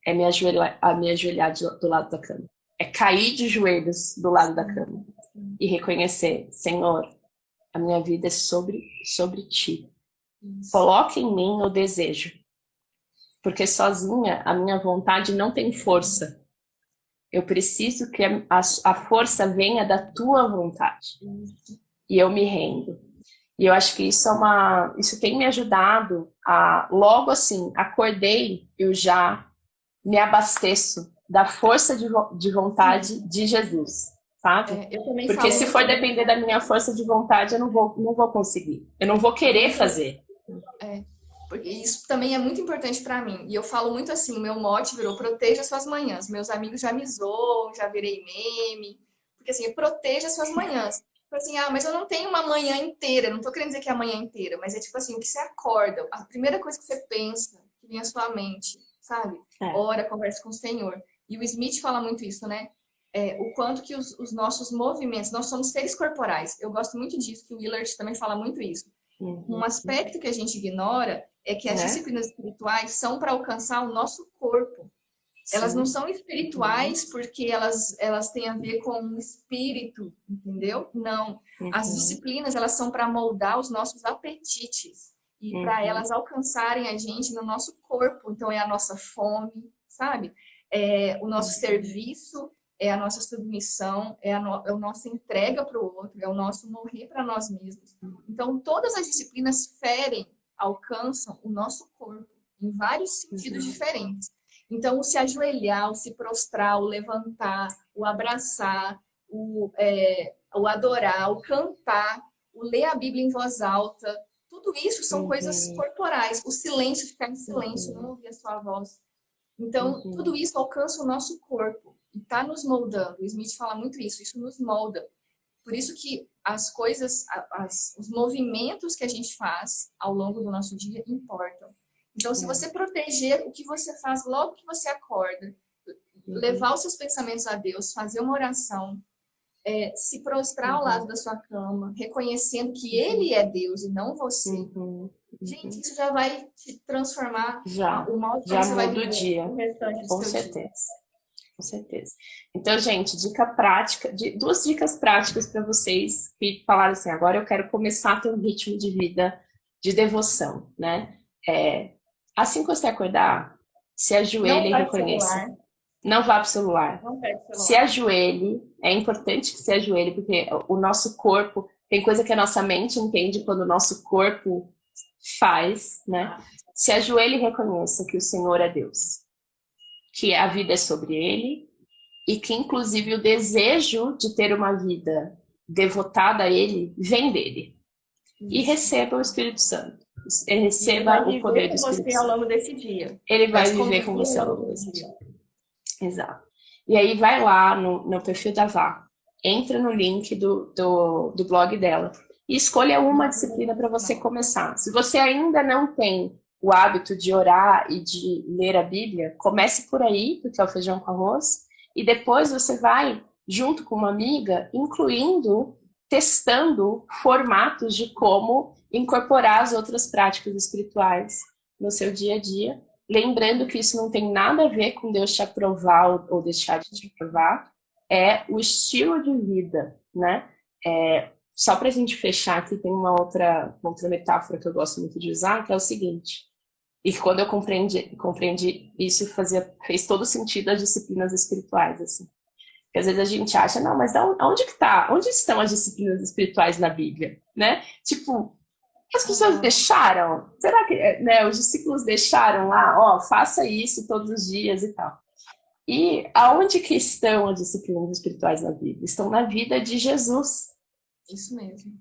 A: é me ajoelhar do lado da cama. É cair de joelhos do lado da cama e reconhecer, Senhor, a minha vida é sobre ti. Coloque em mim o desejo, porque sozinha a minha vontade não tem força. Eu preciso que a força venha da tua vontade. E eu me rendo. E eu acho que isso tem me ajudado a, logo assim, acordei, eu já me abasteço da força de vontade de Jesus, sabe?
B: Eu também
A: Porque
B: falo
A: se
B: muito
A: for
B: isso.
A: depender da minha força de vontade, eu não vou conseguir. Eu não vou querer fazer.
B: Porque isso também é muito importante para mim. E eu falo muito assim, o meu mote virou proteja suas manhãs. Meus amigos já me zoam, já virei meme. Porque assim, proteja suas manhãs. Tipo assim, mas eu não tenho uma manhã inteira. Não tô querendo dizer que é a manhã inteira, mas é tipo assim, o que você acorda, a primeira coisa que você pensa, que vem à sua mente, sabe?
A: É.
B: Ora, conversa com o Senhor. E o Smith fala muito isso, né? O quanto que os nossos movimentos, nós somos seres corporais. Eu gosto muito disso, que o Willard também fala muito isso. Um aspecto que a gente ignora é que as
A: Né?
B: disciplinas espirituais são para alcançar o nosso corpo. Elas não
A: Sim.
B: são espirituais porque elas têm a ver com o espírito, entendeu? Não. As disciplinas, elas são para moldar os nossos apetites e para elas alcançarem a gente no nosso corpo. Então, é a nossa fome, sabe? É o nosso serviço, é a nossa submissão, é a nossa entrega para o outro, é o nosso morrer para nós mesmos. Então, todas as disciplinas ferem, alcançam o nosso corpo em vários sentidos diferentes. Então, o se ajoelhar, o se prostrar, o levantar, o abraçar, o adorar, o cantar, o ler a Bíblia em voz alta, tudo isso são coisas corporais. O silêncio, ficar em silêncio, não ouvir a sua voz. Então, tudo isso alcança o nosso corpo e está nos moldando. O Smith fala muito isso nos molda. Por isso que as coisas, os movimentos que a gente faz ao longo do nosso dia importam. Então, se você proteger o que você faz logo que você acorda, levar os seus pensamentos a Deus, fazer uma oração, se prostrar ao lado da sua cama, reconhecendo que Ele é Deus e não você, gente, isso já vai te transformar o modo como você vai
A: muda o
B: viver
A: dia.
B: o restante do
A: Com
B: seu
A: certeza.
B: dia.
A: Com certeza. Então, gente, dica prática, duas dicas práticas para vocês que falaram assim, agora eu quero começar a ter um ritmo de vida de devoção, né? Assim que você acordar, se ajoelhe e reconheça. Não vá para o celular.
B: Não pega o celular.
A: Se ajoelhe, é importante que se ajoelhe, porque o nosso corpo, tem coisa que a nossa mente entende quando o nosso corpo faz, né? Se ajoelhe e reconheça que o Senhor é Deus, que a vida é sobre Ele e que, inclusive, o desejo de ter uma vida devotada a Ele vem dele. E receba o Espírito Santo. Receba o poder do Espírito Santo.
B: Ao longo desse dia.
A: Ele vai viver com você ao longo desse dia. Exato. E aí vai lá no perfil da Vá, entra no link do blog dela e escolha uma disciplina para você começar. Se você ainda não tem o hábito de orar e de ler a Bíblia, comece por aí, porque é o feijão com arroz, e depois você vai, junto com uma amiga, testando formatos de como incorporar as outras práticas espirituais no seu dia a dia. Lembrando que isso não tem nada a ver com Deus te aprovar ou deixar de te aprovar, é o estilo de vida, né? Só para a gente fechar aqui, tem uma outra metáfora que eu gosto muito de usar, que é o seguinte, e quando eu compreendi isso, fez todo sentido as disciplinas espirituais, assim. Porque às vezes a gente acha, não, mas onde que tá? Onde estão as disciplinas espirituais na Bíblia, né? Tipo, as pessoas deixaram? Será que os discípulos deixaram lá, faça isso todos os dias e tal? E aonde que estão as disciplinas espirituais na Bíblia? Estão na vida de Jesus.
B: Isso mesmo.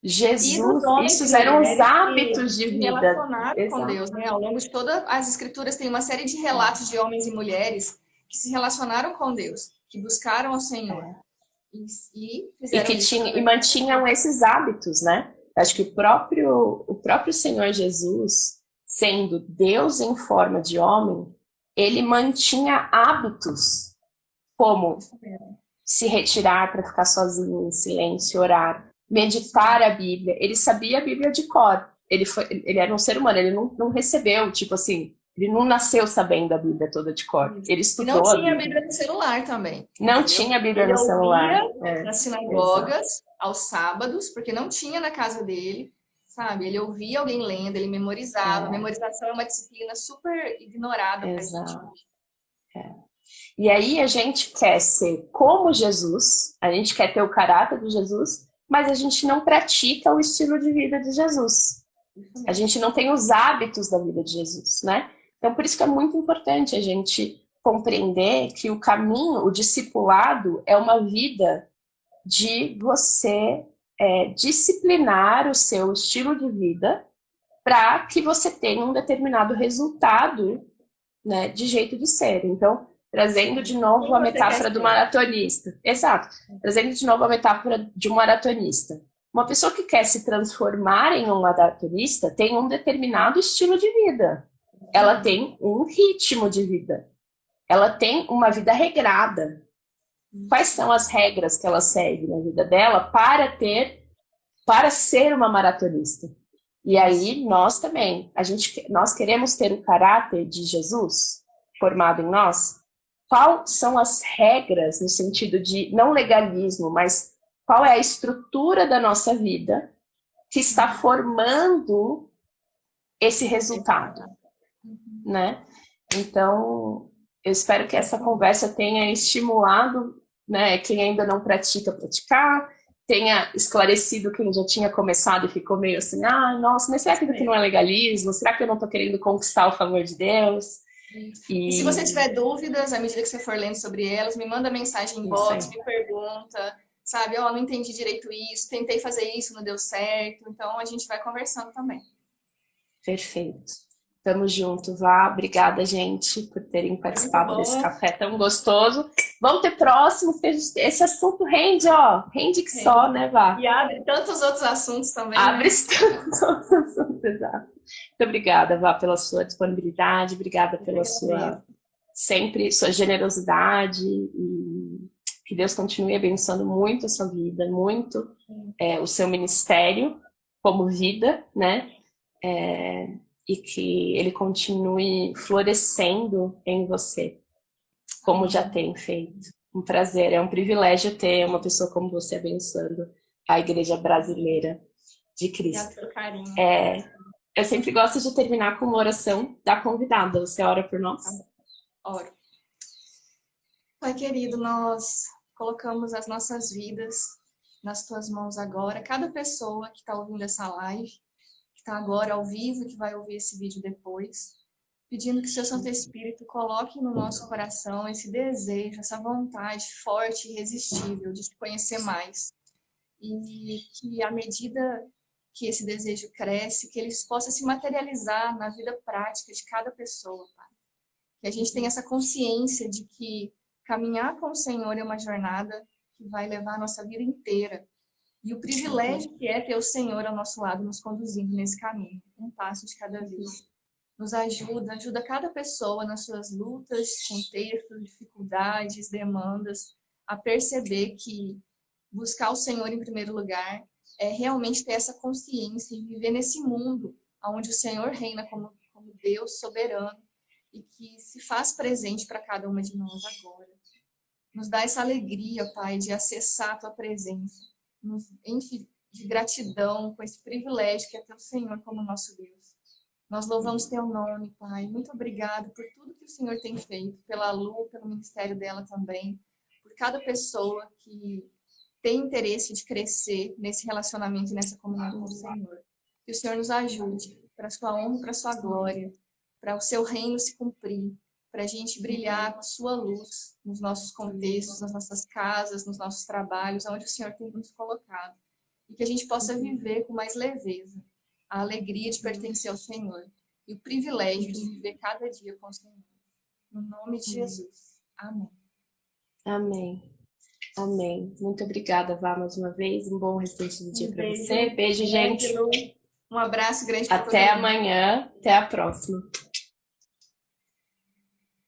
B: E dos
A: Jesus,
B: homens
A: isso
B: e
A: eram os
B: mulheres
A: hábitos de
B: que se
A: vida.
B: relacionaram com
A: Exato.
B: Deus, né? Ao longo de todas as escrituras tem uma série de relatos de homens e mulheres que se relacionaram com Deus, que buscaram ao Senhor e
A: E
B: fizeram
A: que
B: isso
A: tinha, e
B: através da
A: mantinham esses hábitos, né? Acho que o próprio Senhor Jesus, sendo Deus em forma de homem, ele mantinha hábitos como se retirar para ficar sozinho, em silêncio, orar, meditar a Bíblia. Ele sabia a Bíblia de cor. Ele era um ser humano, ele não recebeu, tipo assim, ele não nasceu sabendo a Bíblia toda de cor. Ele
B: E não
A: estudou a
B: tinha a
A: Bíblia.
B: Bíblia no celular também,
A: Não
B: entendeu?
A: tinha Bíblia
B: Ele
A: no
B: ouvia
A: celular.
B: nas
A: Exato.
B: sinagogas aos sábados, porque não tinha na casa dele, sabe? Ele ouvia alguém lendo, ele memorizava. Memorização é uma disciplina super ignorada pra gente.
A: Exato. E aí a gente quer ser como Jesus, a gente quer ter o caráter de Jesus, mas a gente não pratica o estilo de vida de Jesus. A gente não tem os hábitos da vida de Jesus, né? Então, por isso que é muito importante a gente compreender que o caminho, o discipulado, é uma vida de você disciplinar o seu estilo de vida para que você tenha um determinado resultado, né, de jeito de ser. Então, trazendo de novo a metáfora do maratonista. Exato. Trazendo de novo a metáfora de um maratonista. Uma pessoa que quer se transformar em um maratonista tem um determinado estilo de vida. Ela tem um ritmo de vida. Ela tem uma vida regrada. Quais são as regras que ela segue na vida dela para ser uma maratonista? E aí nós também, nós queremos ter o caráter de Jesus formado em nós. Quais são as regras no sentido de não legalismo, mas qual é a estrutura da nossa vida que está formando esse resultado, né? Então, eu espero que essa conversa tenha estimulado, né, quem ainda não pratica, praticar, tenha esclarecido quem já tinha começado e ficou meio assim, nossa, mas será que isso aqui não é legalismo? Será que eu não estou querendo conquistar o favor de Deus?
B: E se você tiver dúvidas, à medida que você for lendo sobre elas, me manda mensagem em inbox, me pergunta, sabe? Não entendi direito isso, tentei fazer isso, não deu certo. Então, a gente vai conversando também.
A: Perfeito. Tamo junto, Vá. Obrigada, gente, por terem participado desse café tão gostoso. Vamos ter próximo, porque esse assunto rende, rende que só, né, Vá?
B: E abre tantos outros assuntos também,
A: abre tantos outros assuntos, exato. Muito obrigada, Vá, pela sua disponibilidade, obrigada pela sua generosidade e que Deus continue abençoando muito a sua vida, muito o seu ministério como vida, né? E que ele continue florescendo em você, como já tem feito. Um prazer, é um privilégio ter uma pessoa como você abençoando a Igreja Brasileira de Cristo.
B: Obrigada pelo carinho.
A: Eu sempre gosto de terminar com uma oração da convidada. Você ora por nós?
B: Oro. Pai querido, nós colocamos as nossas vidas nas tuas mãos agora. Cada pessoa que está ouvindo essa live, que está agora ao vivo, que vai ouvir esse vídeo depois, pedindo que o seu Santo Espírito coloque no nosso coração esse desejo, essa vontade forte e irresistível de te conhecer mais. E que à medida que esse desejo cresce, que ele possa se materializar na vida prática de cada pessoa, Pai. Que a gente tenha essa consciência de que caminhar com o Senhor é uma jornada que vai levar a nossa vida inteira. E o privilégio que é ter o Senhor ao nosso lado, nos conduzindo nesse caminho, um passo de cada vez. Nos ajuda cada pessoa nas suas lutas, contextos, dificuldades, demandas, a perceber que buscar o Senhor em primeiro lugar é realmente ter essa consciência e viver nesse mundo onde o Senhor reina como Deus soberano e que se faz presente para cada uma de nós agora. Nos dá essa alegria, Pai, de acessar a Tua presença. Nos enche de gratidão com esse privilégio que é ter o Senhor como nosso Deus. Nós louvamos Teu nome, Pai. Muito obrigado por tudo que o Senhor tem feito, pela Lu, pelo ministério dela também, por cada pessoa que tem interesse de crescer nesse relacionamento e nessa comunhão com o Senhor. Que o Senhor nos ajude para a sua honra, para a sua glória, para o seu reino se cumprir, para a gente brilhar com a sua luz nos nossos contextos, nas nossas casas, nos nossos trabalhos, onde o Senhor tem nos colocado. e que a gente possa viver com mais leveza a alegria de pertencer ao Senhor e o privilégio de viver cada dia com o Senhor. No nome de Jesus. Amém.
A: Amém. Amém. Muito obrigada, Vá, mais uma vez. Um bom restante do dia para você. Beijo, gente.
B: Um abraço grande para todo mundo.
A: Até amanhã. Até a próxima.